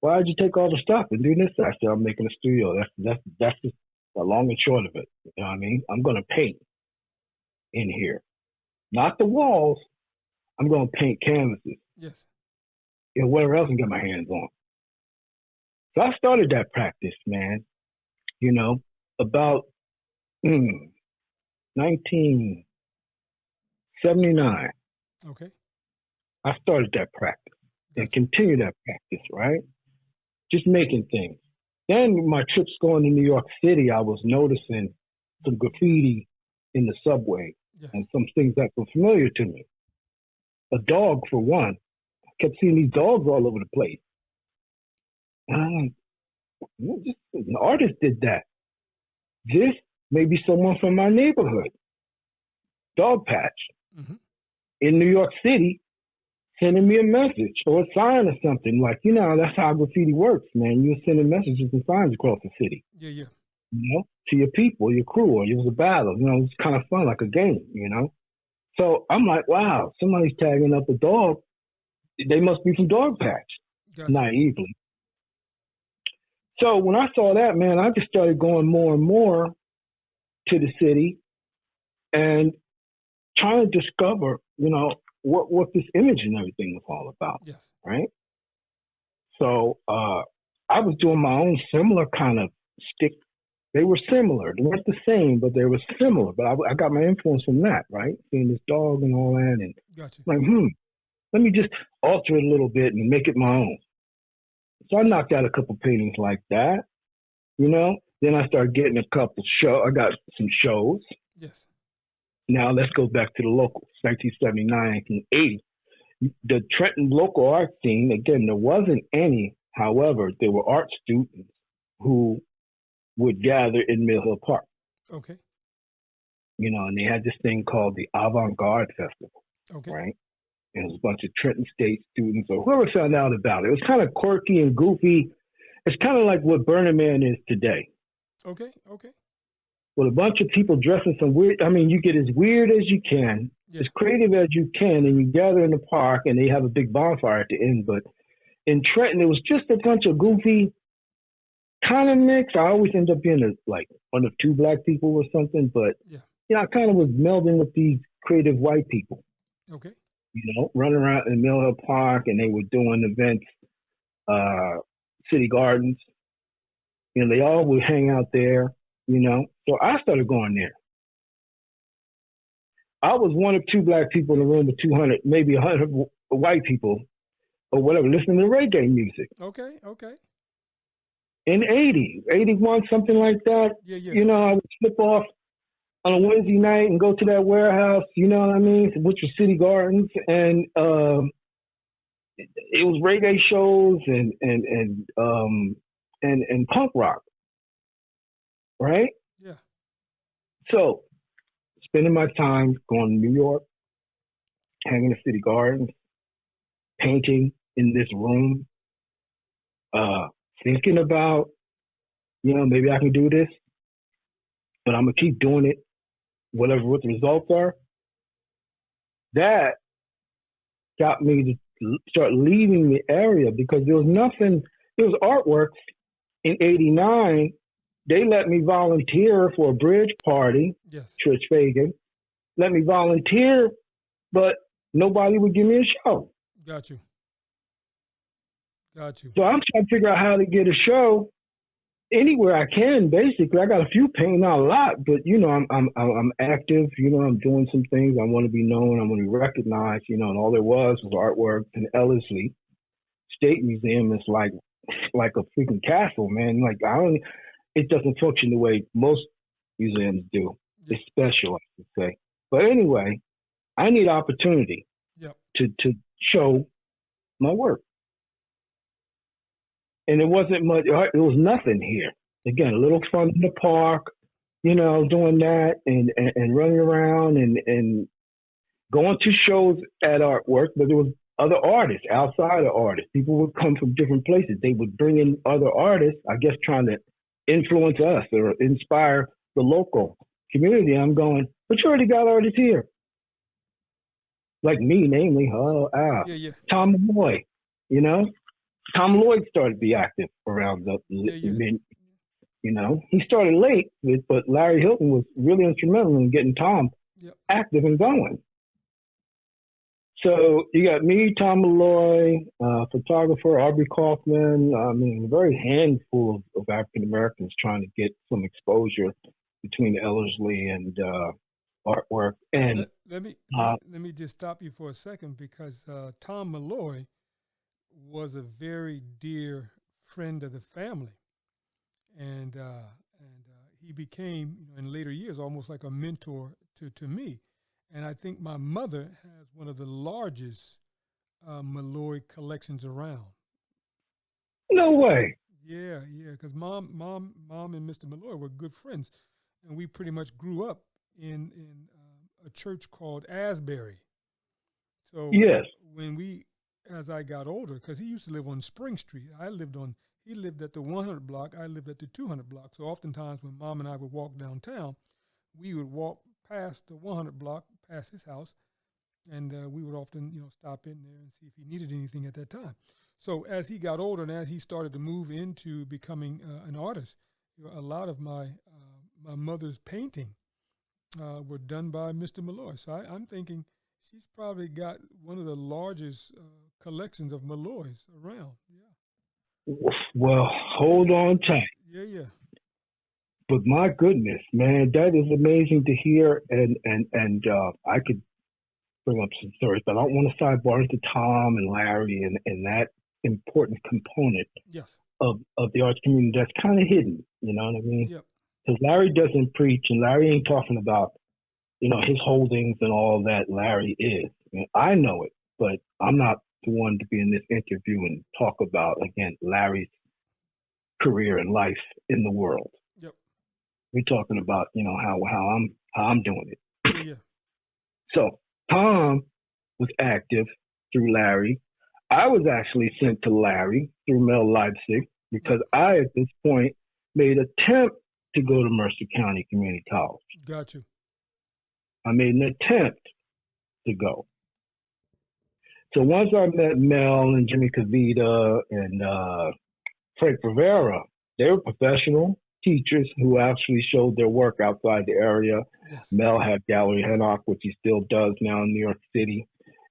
Why'd you take all the stuff and do this? I said, I'm making a studio. That's just the long and short of it. You know what I mean? I'm going to paint in here. Not the walls. I'm going to paint canvases. Yes. And whatever else I can get my hands on. So I started that practice, man, you know, about 1979. Okay. I started that practice and Gotcha. continue that practice, right? Just making things. Then my trips going to New York City, I was noticing some graffiti in the subway Yes. and some things that were familiar to me. A dog, for one. I kept seeing these dogs all over the place. And I'm like, an artist did that. This may be someone from my neighborhood. dog patch Mm-hmm. in New York City sending me a message or a sign or something. Like, that's how graffiti works, man. You're sending messages and signs across the city, Yeah, yeah. to your people, your crew, or it was a battle. It was kind of fun, like a game, So I'm like, wow, somebody's tagging up a dog. They must be from Dog Patch, Gotcha. naively. So when I saw that, man, I just started going more and more to the city and trying to discover, what this image and everything was all about, Yes. right? So I was doing my own similar kind of stick. They were similar. They weren't the same, but they were similar. But I got my influence from that, right? Seeing this dog and all that, and Gotcha. like, let me just alter it a little bit and make it my own. So I knocked out a couple paintings like that, Then I started getting a couple I got some shows. Yes. Now let's go back to the locals, 1979, 1980. The Trenton local art scene, again, there wasn't any. However, there were art students who would gather in Mill Hill Park, Okay. and they had this thing called the Avant-Garde Festival, Okay. right? And it was a bunch of Trenton State students or whoever found out about it. It was kind of quirky and goofy. It's kind of like what Burning Man is today. Okay. Okay. With a bunch of people dressing some weird, you get as weird as you can, as creative as you can, and you gather in the park and they have a big bonfire at the end. But in Trenton, it was just a bunch of goofy kind of mix. I always end up being like one of two black people or something, but I kind of was melding with these creative white people. Okay. Running around in Mill Hill Park, and they were doing events, city gardens. They all would hang out there, So I started going there. I was one of two black people in the room with 200, maybe 100 white people or whatever, listening to reggae music. Okay. Okay. In 80, 81, something like that. Yeah. I would slip off on a Wednesday night and go to that warehouse, which was City Gardens. And it was reggae shows and punk rock, right? Yeah. So spending my time going to New York, hanging in City Gardens, painting in this room, thinking about, maybe I can do this, but I'm going to keep doing it, what the results are. That got me to start leaving the area because there was nothing, there was artworks in 89. They let me volunteer for a bridge party. Yes. Trish Fagan let me volunteer, but nobody would give me a show. Got you. So I'm trying to figure out how to get a show anywhere I can. Basically, I got a few painting, not a lot, but I'm active. I'm doing some things. I want to be known. I want to be recognized. And all there was artwork. And Ellerslie State Museum is like a freaking castle, man. It doesn't function the way most museums do. It's special, I should say. But anyway, I need opportunity to show my work. And it wasn't much, it was nothing here. Again, a little fun in the park, doing that and running around and going to shows at artwork, but there was other artists, outside of artists. People would come from different places. They would bring in other artists, I guess trying to influence us or inspire the local community. I'm going, but you already got artists here. Like me, namely, Tom Malloy, Tom Lloyd started to be active around the mid, he started late, but Larry Hilton was really instrumental in getting Tom active and going. So you got me, Tom Malloy, photographer, Aubrey Kaufman. A very handful of African Americans trying to get some exposure between Ellerslie and artwork. And let me just stop you for a second because Tom Malloy was a very dear friend of the family, and he became, in later years, almost like a mentor to me. And I think my mother has one of the largest Malloy collections around. No way. Yeah, because mom and Mr. Malloy were good friends, and we pretty much grew up in a church called Asbury. So Yes. as I got older, because he used to live on Spring Street. He lived at the 100 block. I lived at the 200 block. So oftentimes when Mom and I would walk downtown, we would walk past the 100 block, past his house, and we would often, stop in there and see if he needed anything at that time. So as he got older and as he started to move into becoming an artist, a lot of my mother's painting were done by Mr. Malloy. So I'm thinking she's probably got one of the largest collections of Malloys around. Yeah. Well, hold on tight. Yeah. But my goodness, man, that is amazing to hear. And I could bring up some stories, but I don't want to sidebar into Tom and Larry and that important component Yes. of the arts community that's kind of hidden. You know what I mean? Yep. Because Larry doesn't preach, and Larry ain't talking about, his holdings and all that. Larry is. I know it, but I'm not the one to be in this interview and talk about, again, Larry's career and life in the world. Yep. We're talking about, how I'm doing it. Yeah. So Tom was active through Larry. I was actually sent to Larry through Mel Leipzig because I, at this point, made an attempt to go to Mercer County Community College. Got you. I made an attempt to go. So once I met Mel and Jimmy Cavita and Frank Rivera, they were professional teachers who actually showed their work outside the area. Yes. Mel had Gallery Hancock, which he still does now in New York City.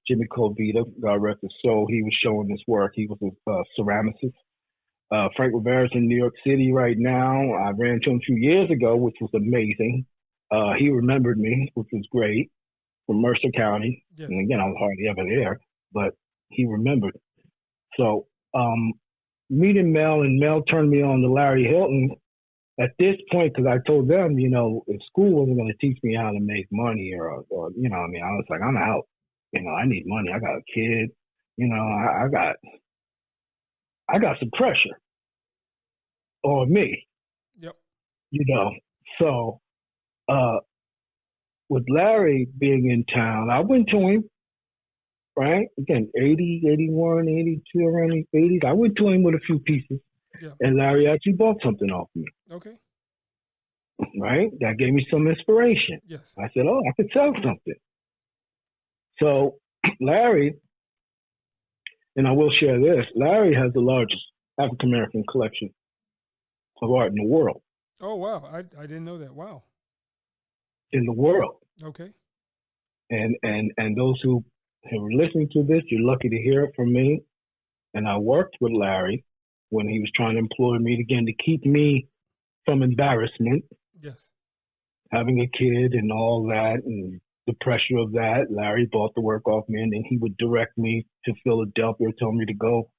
Jimmy Cavita, God rest his soul, he was showing his work. He was a ceramicist. Frank Rivera's in New York City right now. I ran into him a few years ago, which was amazing. He remembered me, which was great, from Mercer County. Yes. And again, I was hardly ever there, but he remembered. So meeting Mel, and Mel turned me on to Larry Hilton at this point, because I told them, if school wasn't going to teach me how to make money or I was like, I'm out. I need money. I got a kid. I got some pressure on me. Yep. So with Larry being in town, I went to him, right? Again, 80, 81, 82, around the 80s. I went to him with a few pieces. Yeah. And Larry actually bought something off me. Okay. Right? That gave me some inspiration. Yes. I said, I could sell something. So Larry, and I will share this, Larry has the largest African-American collection of art in the world. Oh, wow. I didn't know that. Wow. In the world. Okay. And those who are listening to this, you're lucky to hear it from me. And I worked with Larry when he was trying to employ me again to keep me from embarrassment. Yes. Having a kid and all that and the pressure of that. Larry bought the work off me, and then he would direct me to Philadelphia, tell me to go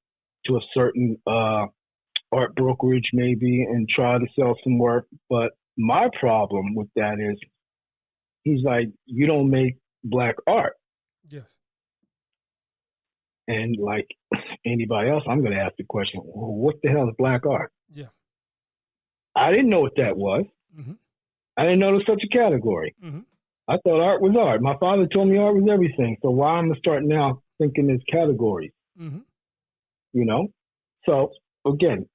to a certain art brokerage maybe and try to sell some work. But my problem with that is he's like, you don't make Black art. Yes. And like anybody else, I'm going to ask the question, well, what the hell is Black art? Yeah. I didn't know what that was. Mm-hmm. I didn't know there was such a category. Mm-hmm. I thought art was art. My father told me art was everything. So why am I starting now thinking there's categories? Mm-hmm. So again,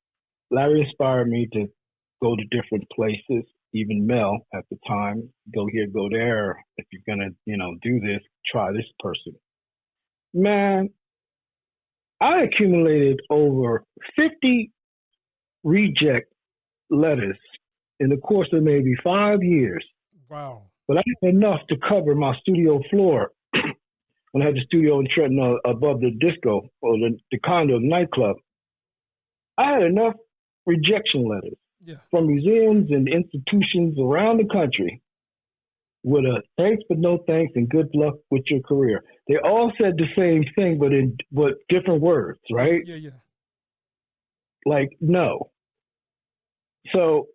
Larry inspired me to go to different places. Even Mel at the time, go here, go there. If you're gonna, do this, try this person. Man, I accumulated over 50 reject letters in the course of maybe 5 years. Wow. But I had enough to cover my studio floor when I had the studio in Trenton above the disco or the condo, the nightclub. I had enough rejection letters from museums and institutions around the country with a thanks but no thanks and good luck with your career. They all said the same thing, but different words, right? Yeah. Like, no. So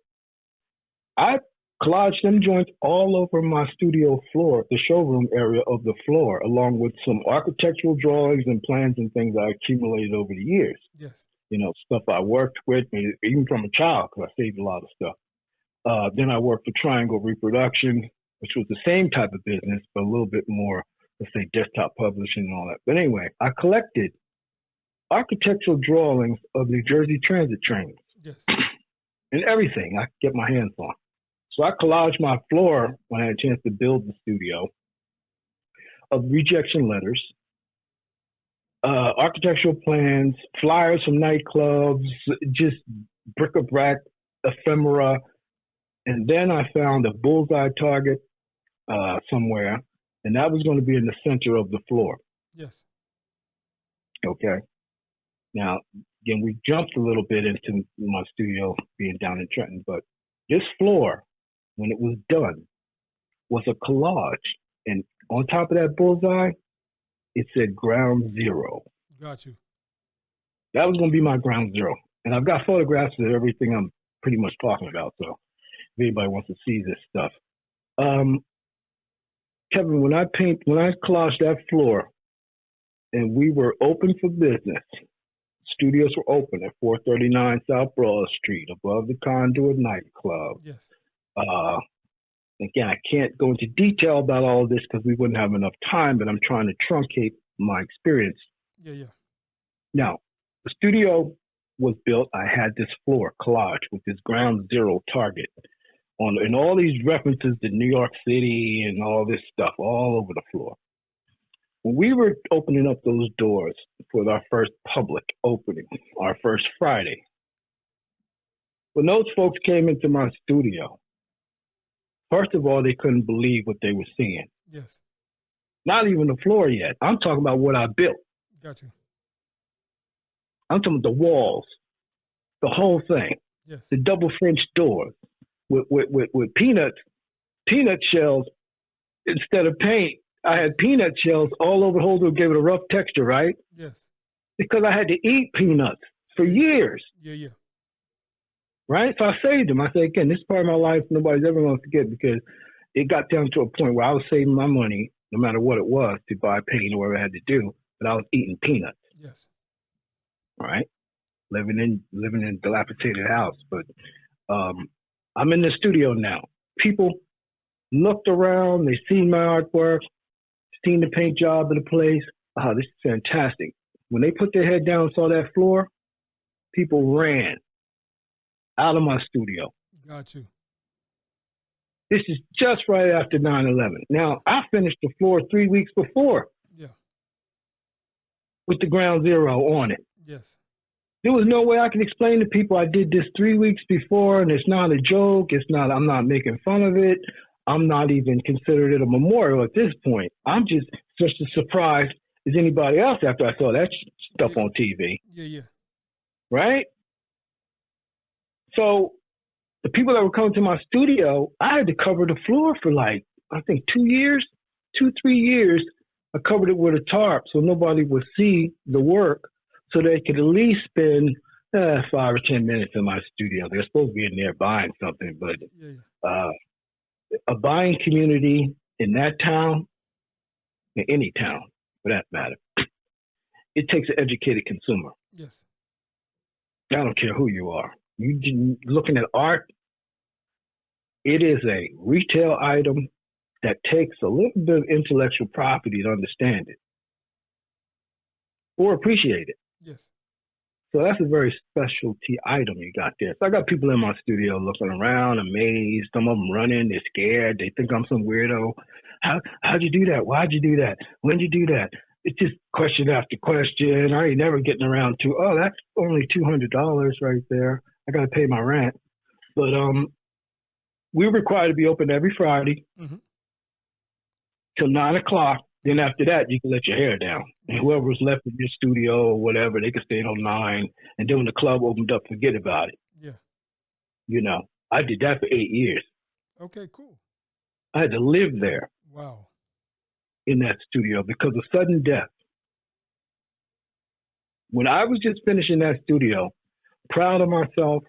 I collaged them joints all over my studio floor, the showroom area of the floor, along with some architectural drawings and plans and things I accumulated over the years. Yes. Stuff I worked with, even from a child, because I saved a lot of stuff. Then I worked for Triangle Reproduction, which was the same type of business, but a little bit more, let's say, desktop publishing and all that. But anyway, I collected architectural drawings of New Jersey Transit trains Yes. and everything I could get my hands on. So I collaged my floor when I had a chance to build the studio of rejection letters, architectural plans, flyers from nightclubs, just bric-a-brac, ephemera. And then I found a bullseye target somewhere, and that was going to be in the center of the floor. Yes. Okay. Now, again, we jumped a little bit into my studio being down in Trenton, but this floor, when it was done, was a collage. And on top of that bullseye, it said ground zero. Got you. That was going to be my ground zero. And I've got photographs of everything I'm pretty much talking about. So if anybody wants to see this stuff. Kevin, when I collaged that floor and we were open for business, studios were open at 439 South Broad Street above the Conduit nightclub. Yes. Again, I can't go into detail about all of this because we wouldn't have enough time, but I'm trying to truncate my experience. Yeah. Now, the studio was built. I had this floor collage with this ground zero target and all these references to New York City and all this stuff all over the floor. When we were opening up those doors for our first public opening, our first Friday, when those folks came into my studio, first of all, they couldn't believe what they were seeing. Yes. Not even the floor yet. I'm talking about what I built. Got you. I'm talking about the walls, the whole thing, Yes. the double French doors with peanut shells instead of paint. I had peanut shells all over the whole door, gave it a rough texture, right? Yes. Because I had to eat peanuts for years, Yeah. right? So I saved them. I said, again, this is part of my life nobody's ever going to forget because it got down to a point where I was saving my money, no matter what it was, to buy paint or whatever I had to do, but I was eating peanuts, Yes. right? Living in a dilapidated house. But I'm in the studio now. People looked around, they seen my artwork, seen the paint job of the place. Oh, this is fantastic. When they put their head down and saw that floor, people ran out of my studio. Got you. This is just right after 9/11. Now, I finished the floor 3 weeks before Yeah. with the ground zero on it. Yes. There was no way I can explain to people I did this 3 weeks before, and it's not a joke. I'm not making fun of it. I'm not even considered it a memorial at this point. I'm just as surprised as anybody else after I saw that stuff on TV, Yeah. right? So the people that were coming to my studio, I had to cover the floor for like, I think 3 years. I covered it with a tarp so nobody would see the work so they could at least spend 5 or 10 minutes in my studio. They're supposed to be in there buying something, but Yeah. A buying community in that town, in any town for that matter, it takes an educated consumer. Yes. I don't care who you are. You looking at art, it is a retail item that takes a little bit of intellectual property to understand it or appreciate it. Yes. So that's a very specialty item you got there. So I got people in my studio looking around, amazed. Some of them running, they're scared. They think I'm some weirdo. How'd you do that? Why'd you do that? When'd you do that? It's just question after question. I ain't never getting around to, oh, that's only $200 right there. I got to pay my rent. But we're required to be open every Friday till 9 o'clock. Then after that, you can let your hair down. And whoever's left in your studio or whatever, they can stay till 9. And then when the club opened up, forget about it. Yeah. You know, I did that for 8 years. Okay, cool. I had to live there Wow. in that studio because of sudden death. When I was just finishing that studio, proud of myself,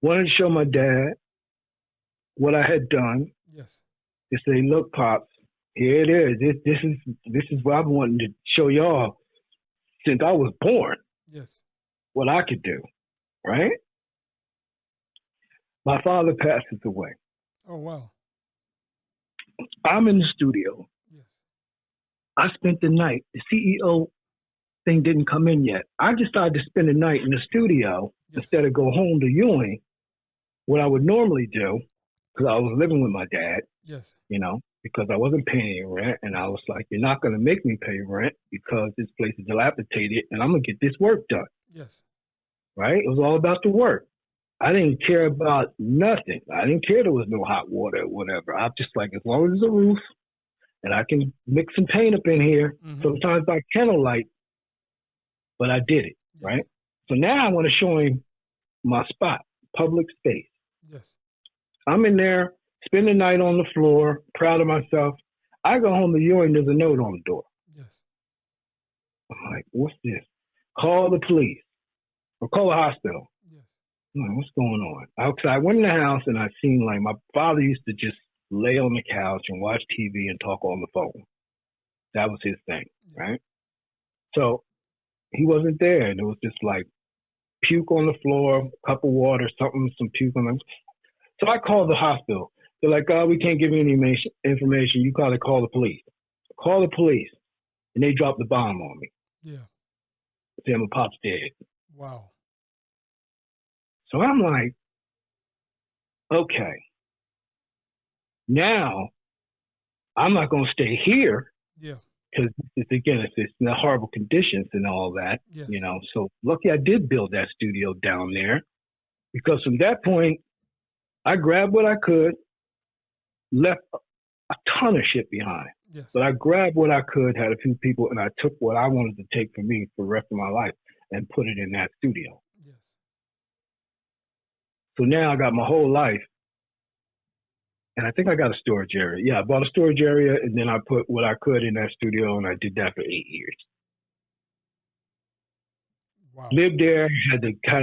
wanted to show my dad what I had done. Yes. To say, look, Pops, here it is. This is what I've been wanting to show y'all since I was born. Yes. What I could do, right? My father passes away. Oh, wow. I'm in the studio. Yes. I spent the night. The CEO thing didn't come in yet. I decided to spend the night in the studio Yes. instead of go home to Ewing, what I would normally do, because I was living with my dad, Yes. because I wasn't paying rent. And I was like, you're not going to make me pay rent because this place is dilapidated and I'm going to get this work done. Yes. Right? It was all about the work. I didn't care about nothing. I didn't care there was no hot water or whatever. I'm just like, as long as there's a roof and I can mix some paint up in here, sometimes by candlelight, but I did it, Yes. right? So now I want to show him my spot, public space. Yes. I'm in there, spend the night on the floor, proud of myself. I go home to Ewing, there's a note on the door. Yes. I'm like, what's this? Call the police or call the hospital. Yes. I'm like, what's going on? I went in the house and I seen like my father used to just lay on the couch and watch TV and talk on the phone. That was his thing, right? So he wasn't there, and it was just like puke on the floor, cup of water, something, some puke on them. So I called the hospital. They're like, oh, we can't give you any information. You gotta call the police. Call the police, and they dropped the bomb on me. Yeah. Say my pop's dead. Wow. So I'm like, okay, now I'm not gonna stay here. Yeah. Because it's in the horrible conditions and all that, Yes. So lucky I did build that studio down there, because from that point, I grabbed what I could, left a ton of shit behind. Yes. But I grabbed what I could, had a few people, and I took what I wanted to take for me for the rest of my life and put it in that studio. Yes. So now I got my whole life. And I think I got a storage area. Yeah, I bought a storage area, and then I put what I could in that studio, and I did that for 8 years. Wow. Lived there, had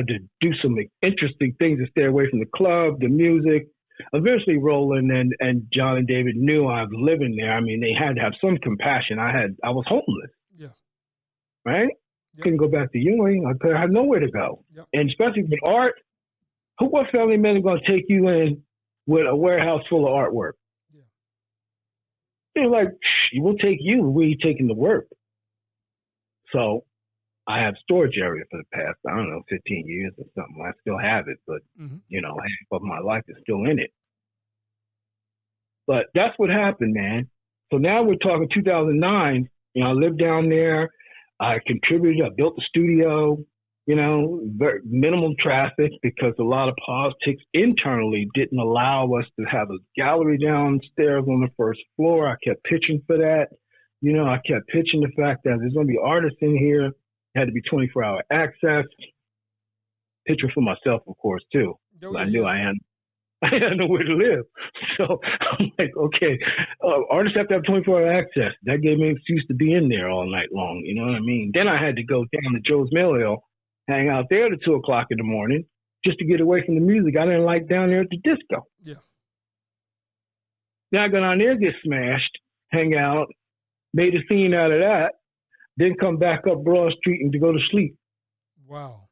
to do some interesting things to stay away from the club, the music. Eventually, Roland and John and David knew I was living there. I mean, they had to have some compassion. I was homeless. Yeah. Right? Yep. Couldn't go back to Ewing. I had nowhere to go. Yep. And especially with art, what family man is going to take you in with a warehouse full of artwork? Yeah. They're like, we'll take you. Where are you taking the work? So I have storage area for the past, 15 years or something. I still have it, but, half of my life is still in it. But that's what happened, man. So now we're talking 2009. I lived down there. I contributed. I built the studio. Very minimal traffic because a lot of politics internally didn't allow us to have a gallery downstairs on the first floor. I kept pitching for that. I kept pitching the fact that there's going to be artists in here. It had to be 24-hour access. Pitching for myself, of course, too. Oh, yeah, I knew I had nowhere to live. So I'm like, okay, artists have to have 24-hour access. That gave me an excuse to be in there all night long. You know what I mean? Then I had to go down to Joe's Mill Hill, hang out there till 2 o'clock in the morning just to get away from the music. I didn't like down there at the disco. Yeah. Then I go down there, get smashed, hang out, made a scene out of that, then come back up Broad Street and to go to sleep. Wow.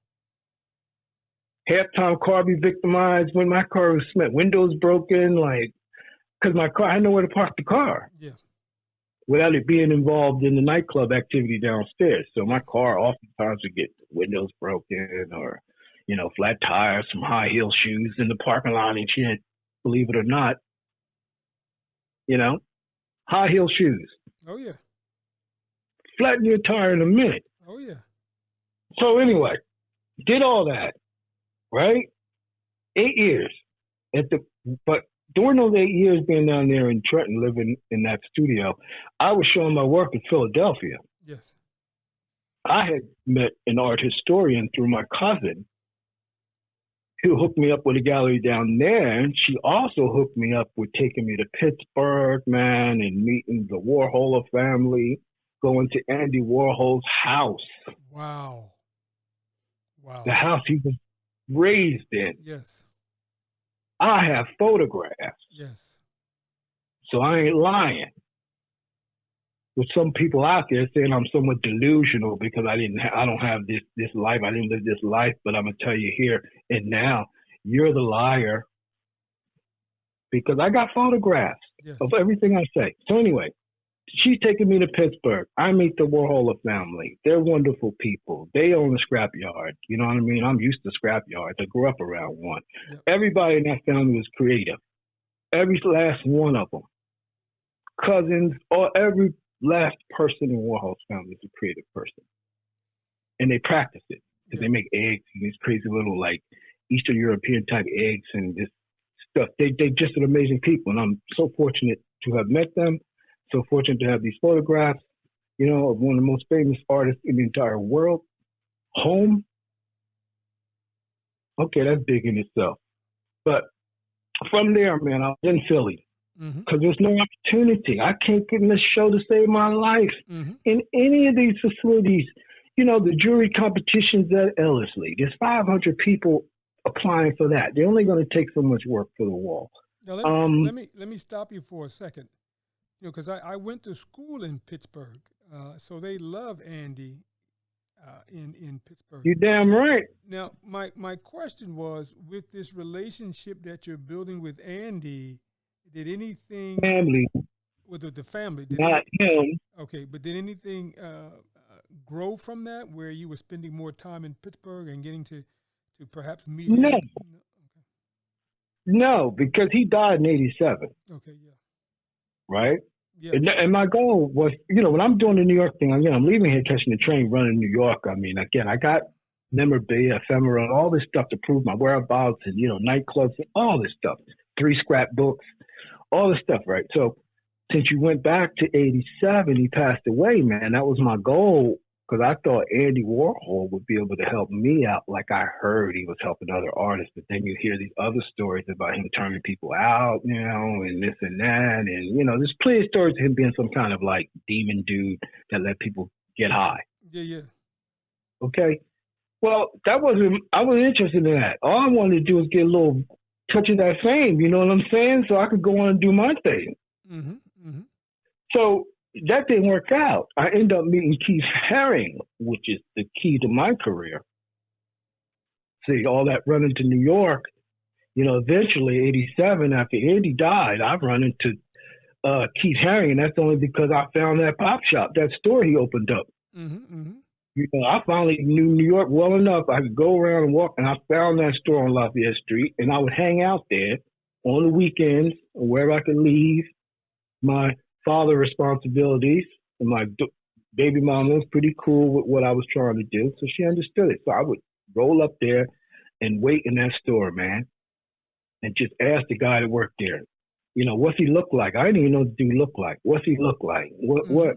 Halftime car be victimized when my car was smashed. Windows broken, because my car, I had nowhere to park the car. Yeah. Without it being involved in the nightclub activity downstairs. So my car oftentimes would get windows broken or, flat tires, some high heel shoes in the parking lot and shit, believe it or not. High heel shoes. Oh, yeah. Flatten your tire in a minute. Oh, yeah. So anyway, did all that, right? 8 years. But during those 8 years being down there in Trenton, living in that studio, I was showing my work in Philadelphia. Yes. I had met an art historian through my cousin who hooked me up with a gallery down there. And she also hooked me up with taking me to Pittsburgh, man, and meeting the Warhol family, going to Andy Warhol's house. Wow. Wow. The house he was raised in. Yes. I have photographs. Yes. So I ain't lying. With some people out there saying I'm somewhat delusional because I don't have this life. I didn't live this life, but I'm gonna tell you here and now, you're the liar. because I got photographs Yes. of everything I say. So anyway, she's taking me to Pittsburgh. I meet the Warhol family. They're wonderful people. They own a scrapyard. You know what I mean? I'm used to scrapyards. I grew up around one. Yep. Everybody in that family was creative. Every last one of them. Cousins, or every last person in Warhol's family is a creative person. And they practice it. Because they make eggs and these crazy little like Eastern European type eggs and this stuff. They just are amazing people. And I'm so fortunate to have met them. So fortunate to have these photographs, you know, of one of the most famous artists in the entire world. Home. Okay, that's big in itself. But from there, man, I was in Philly. Because there's no opportunity. I can't get in this show to save my life. In any of these facilities, you know, the jury competitions at Ellerslie, there's 500 people applying for that. They're only going to take so much work for the wall. Now, let me stop you for a second. You know, because I went to school in Pittsburgh, so they love Andy in Pittsburgh. You're damn right. Now, my question was, with this relationship that you're building with Andy, did anything family with the family? Not him. Okay, but did anything grow from that, where you were spending more time in Pittsburgh and getting to perhaps meet him? No. No, because he died in '87. Okay, yeah. Right? Yeah. And my goal was, you know, when I'm doing the New York thing, I'm leaving here, catching the train, running to New York. I mean, again, I got memorabilia, ephemera, all this stuff to prove my whereabouts and, you know, nightclubs, and all this stuff. 3 scrapbooks, all this stuff, right? So since you went back to '87, he passed away, man. That was my goal, because I thought Andy Warhol would be able to help me out like I heard he was helping other artists. But then you hear these other stories about him turning people out, you know, and this and that. And, you know, there's plenty of stories of him being some kind of like demon dude that let people get high. Yeah, yeah. Okay. Well, I wasn't interested in that. All I wanted to do was get a little touch of that fame, you know what I'm saying? So I could go on and do my thing. So that didn't work out. I ended up meeting Keith Haring, which is the key to my career. See, all that running to New York, you know, eventually, '87, after Andy died, I've run into Keith Haring, and that's only because I found that pop shop, that store he opened up. You know, I finally knew New York well enough. I could go around and walk, and I found that store on Lafayette Street, and I would hang out there on the weekends or wherever I could leave my father responsibilities. And my baby mama was pretty cool with what I was trying to do, so she understood it. So I would roll up there and wait in that store, man, and just ask the guy that worked there, you know, what's he look like? I didn't even know what the dude looked like. What's he look like? What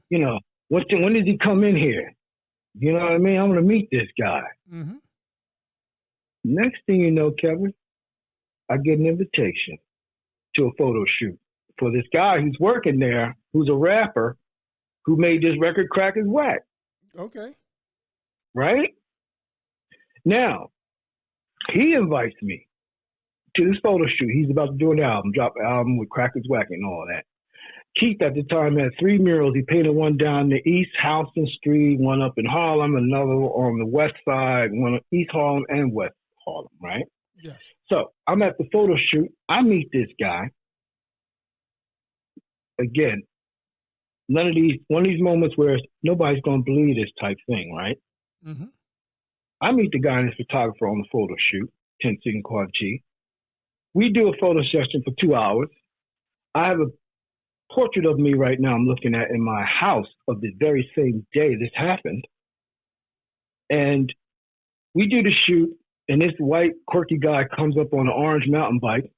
you know, when did he come in here? You know what I mean? I'm going to meet this guy. Next thing you know, Kevin, I get an invitation to a photo shoot for this guy who's working there, who's a rapper, who made this record Crack Is Whack. Okay. Right? Now, he invites me to this photo shoot. He's about to do an album, drop an album with Crack Is Whack and all that. Keith at the time had 3 murals. He painted one down the East Houston Street, one up in Harlem, another on the West Side, one on East Harlem and West Harlem, right? Yes. So I'm at the photo shoot. I meet this guy. Again, one of these moments where nobody's going to believe this type thing, right? I meet the guy and his photographer on the photo shoot, 10 Second Quad G. We do a photo session for 2 hours. I have a portrait of me right now I'm looking at in my house of the very same day this happened. And we do the shoot, and this white, quirky guy comes up on an orange mountain bike.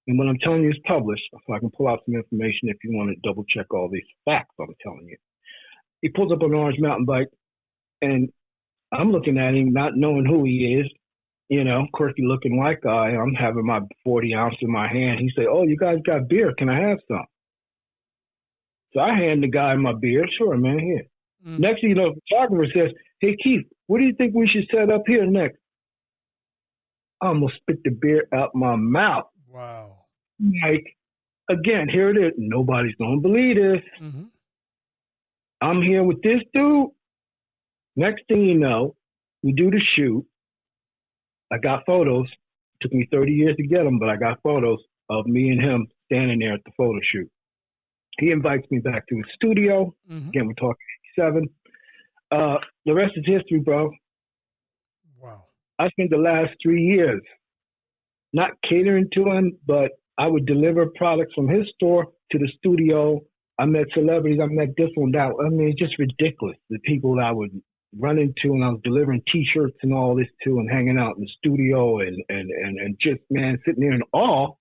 And what I'm telling you is published, so I can pull out some information if you want to double check all these facts I'm telling you. He pulls up on an orange mountain bike, and I'm looking at him, not knowing who he is, you know, quirky looking white guy. I'm having my 40 ounce in my hand. He said, "Oh, you guys got beer. Can I have some?" So I hand the guy my beer. Sure, man, here. Next thing you know, the photographer says, "Hey, Keith, what do you think we should set up here next?" I almost spit the beer out my mouth. Wow. Like, again, here it is. Nobody's going to believe this. I'm here with this dude. Next thing you know, we do the shoot. I got photos. Took me 30 years to get them, but I got photos. of me and him standing there at the photo shoot. He invites me back to his studio. Mm-hmm. Again, we're talking 87. The rest is history, bro. Wow. I spent the last 3 years not catering to him, but I would deliver products from his store to the studio. I met celebrities. I met this one, that. I mean, it's just ridiculous. The people that I would run into, and I was delivering T-shirts and all this too, and hanging out in the studio, and just, man, sitting there in awe.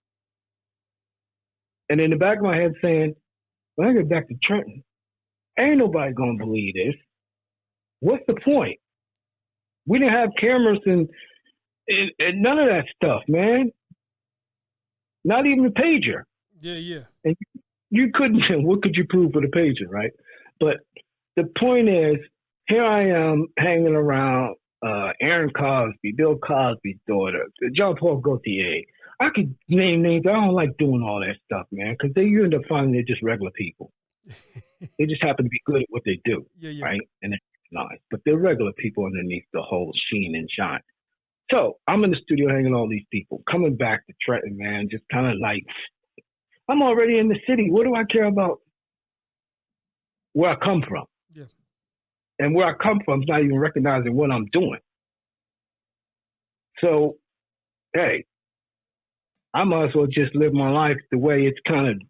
And in the back of my head saying, when I get back to Trenton, ain't nobody gonna believe this. What's the point? We didn't have cameras and none of that stuff, man. Not even a pager. Yeah. And you couldn't. What could you prove with a pager, right? But the point is, here I am hanging around Aaron Cosby, Bill Cosby's daughter, John Paul Gaultier. I could name names. I don't like doing all that stuff, man, because you end up finding they're just regular people. They just happen to be good at what they do, right? And it's nice. But they're regular people underneath the whole sheen and shine. So I'm in the studio hanging all these people, coming back to Trenton, man, just kind of like, I'm already in the city. What do I care about where I come from? Yes. And where I come from is not even recognizing what I'm doing. So, hey, I might as well just live my life the way it's kind of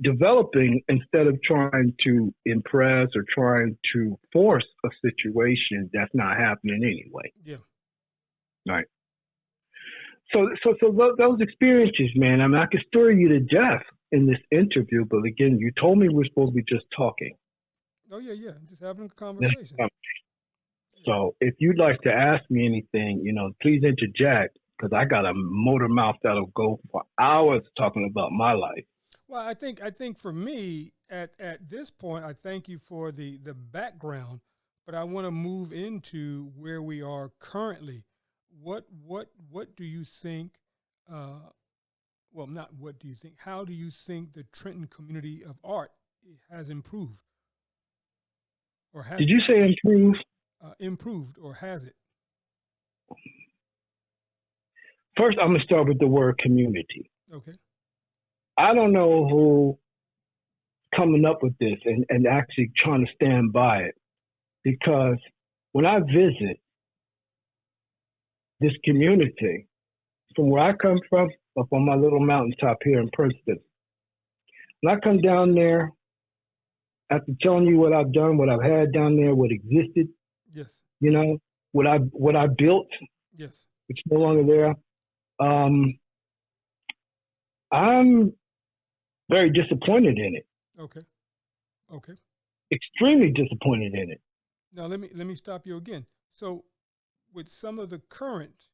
developing instead of trying to impress or trying to force a situation that's not happening anyway. Yeah. Right. So those experiences, man, I mean, I could story you to death in this interview, but again, you told me we're supposed to be just talking. Oh, yeah. Just having a conversation. So if you'd like to ask me anything, please interject, because I got a motor mouth that'll go for hours talking about my life. Well, I think for me, at this point, I thank you for the background, but I want to move into where we are currently. What do you think? Well, not what do you think? How do you think the Trenton community of art has improved, or has? Did you say improve? Improved, or has it? First, I'm gonna start with the word community. Okay. I don't know who coming up with this and actually trying to stand by it, because when I visit this community, from where I come from, up on my little mountaintop here in Princeton, when I come down there, after telling you what I've done, what I've had down there, what existed, yes, what I built, yes, it's no longer there. I'm very disappointed in it. Okay. Extremely disappointed in it. Now let me stop you again. So, with some of the current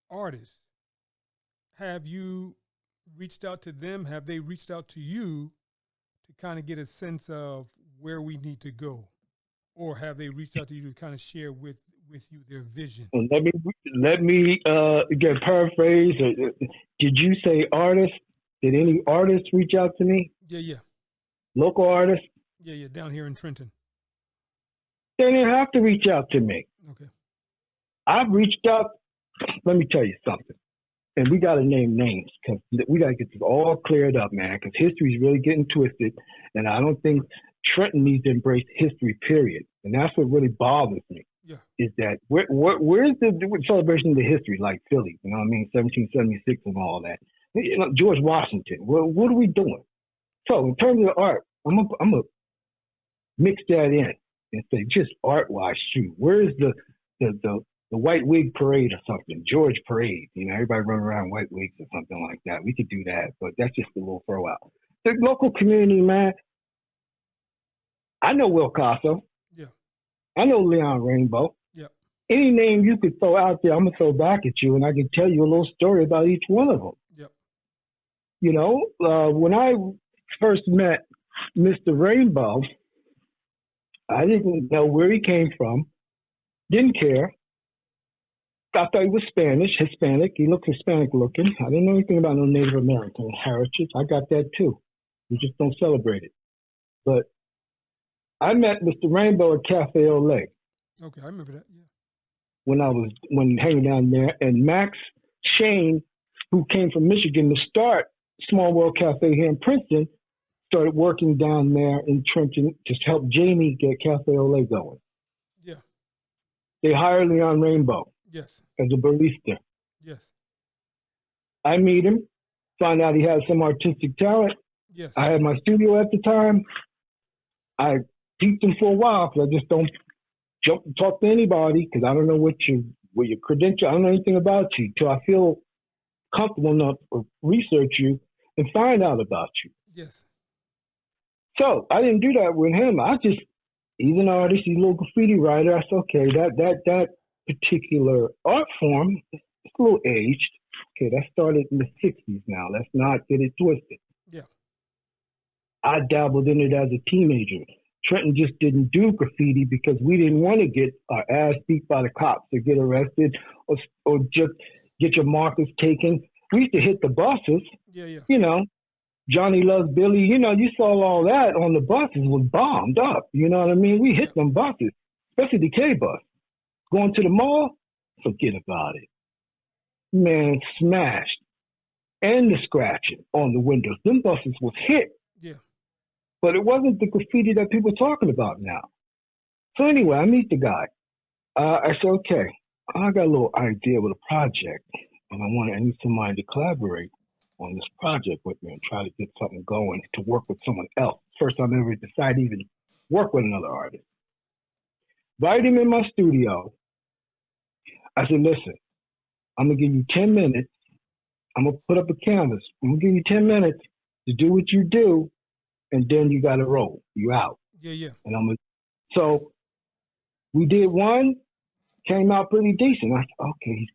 artists, have you reached out to them? Have they reached out to you to kind of get a sense of where we need to go, or have they reached out to you to kind of share with you their vision? Well, let me again paraphrase. Did you say artists? Did any artists reach out to me? Yeah. Local artists? Yeah, down here in Trenton. They didn't have to reach out to me. Okay. I've reached out. Let me tell you something. And we got to name names, because we got to get this all cleared up, man, because history is really getting twisted. And I don't think Trenton needs to embrace history, period. And that's what really bothers me. Yeah. Is that where's the celebration of the history, like Philly, 1776 and all that. George Washington. What are we doing? So in terms of art, I'm gonna mix that in and say, just art-wise, shoot, where's the white wig parade or something? George parade, everybody running around in white wigs or something like that. We could do that, but that's just a little throw out. The local community, man. I know Will Casso. Yeah. I know Leon Rainbow. Yeah. Any name you could throw out there, I'm gonna throw back at you, and I can tell you a little story about each one of them. Yep. When I first met Mr. Rainbow, I didn't know where he came from, didn't care. I thought he was Hispanic. He looked Hispanic looking. I didn't know anything about no Native American heritage. I got that too. We just don't celebrate it. But I met Mr. Rainbow at Cafe Olay. Okay, I remember that. Yeah. When hanging down there, and Max Shane, who came from Michigan to start Small World Cafe here in Princeton, started working down there in Trenton to help Jamie get Cafe Olé going. Yeah. They hired Leon Rainbow Yes. as a barista. Yes. I meet him, find out he has some artistic talent. Yes. I had my studio at the time. I peeped him for a while because I just don't jump and talk to anybody because I don't know what your credential. I don't know anything about you till I feel comfortable enough to research you and find out about you. Yes. So I didn't do that with him. He's an artist, he's a little graffiti writer. I said, okay, that particular art form, it's a little aged. Okay, that started in the 60s now. Let's not get it twisted. Yeah. I dabbled in it as a teenager. Trenton just didn't do graffiti because we didn't want to get our ass beat by the cops or get arrested or just get your markers taken. We used to hit the buses. Yeah, yeah. You know, Johnny Loves Billy. You know, you saw all that on the buses was bombed up. You know what I mean? We hit them buses, especially the K bus. Going to the mall, forget about it. Man, smashed. And the scratching on the windows. Them buses was hit. Yeah. But it wasn't the graffiti that people are talking about now. So anyway, I meet the guy. I said, okay, I got a little idea with a project, and I need somebody to collaborate on this project with me and try to get something going to work with someone else. First time I ever decided to even work with another artist. Invited him in my studio. I said, listen, I'm going to give you 10 minutes. I'm going to put up a canvas. I'm going to give you 10 minutes to do what you do, and then you got to roll. You out. Yeah, yeah. And so we did one, came out pretty decent. I said, okay,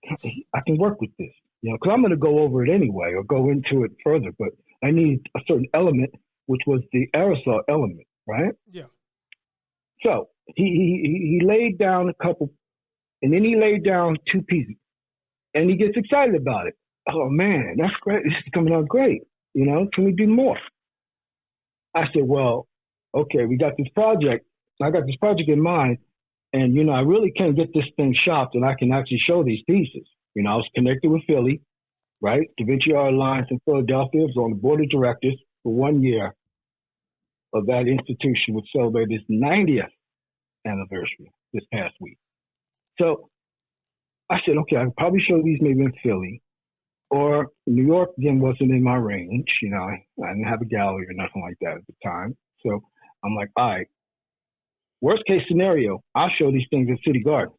I can work with this. You know, because I'm going to go over it anyway or go into it further, but I need a certain element, which was the aerosol element, right? Yeah. So he laid down a couple, and then he laid down two pieces, and he gets excited about it. Oh man, that's great! This is coming out great. You know, can we do more? I said, well, okay, we got this project. I got this project in mind, and you know, I really can't get this thing shopped, and I can actually show these pieces. You know, I was connected with Philly, right? Da Vinci Art Alliance in Philadelphia. I was on the board of directors for 1 year of that institution, which celebrated its 90th anniversary this past week. So I said, okay, I could probably show these maybe in Philly. Or New York, again, wasn't in my range. You know, I didn't have a gallery or nothing like that at the time. So I'm like, all right, worst case scenario, I'll show these things at City Gardens.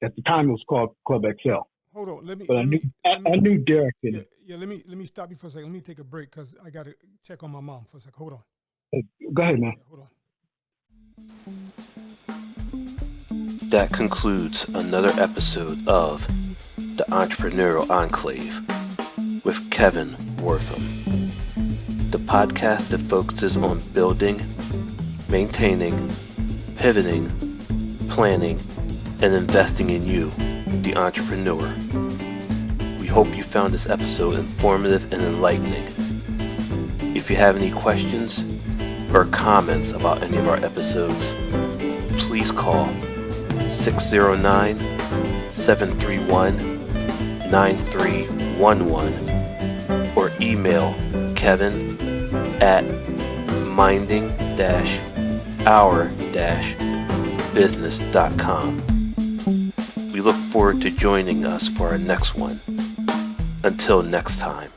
At the time, it was called Club XL. Hold on, I knew Derek. Yeah, let me stop you for a second. Let me take a break because I got to check on my mom for a second. Hold on. Go ahead, man. Yeah, hold on. That concludes another episode of The Entrepreneurial Enclave with Kevin Wortham, the podcast that focuses on building, maintaining, pivoting, planning, and investing in you, the entrepreneur. We hope you found this episode informative and enlightening. If you have any questions or comments about any of our episodes, please call 609-731-9311 or email kevin@minding-our-business.com. We look forward to joining us for our next one. Until next time.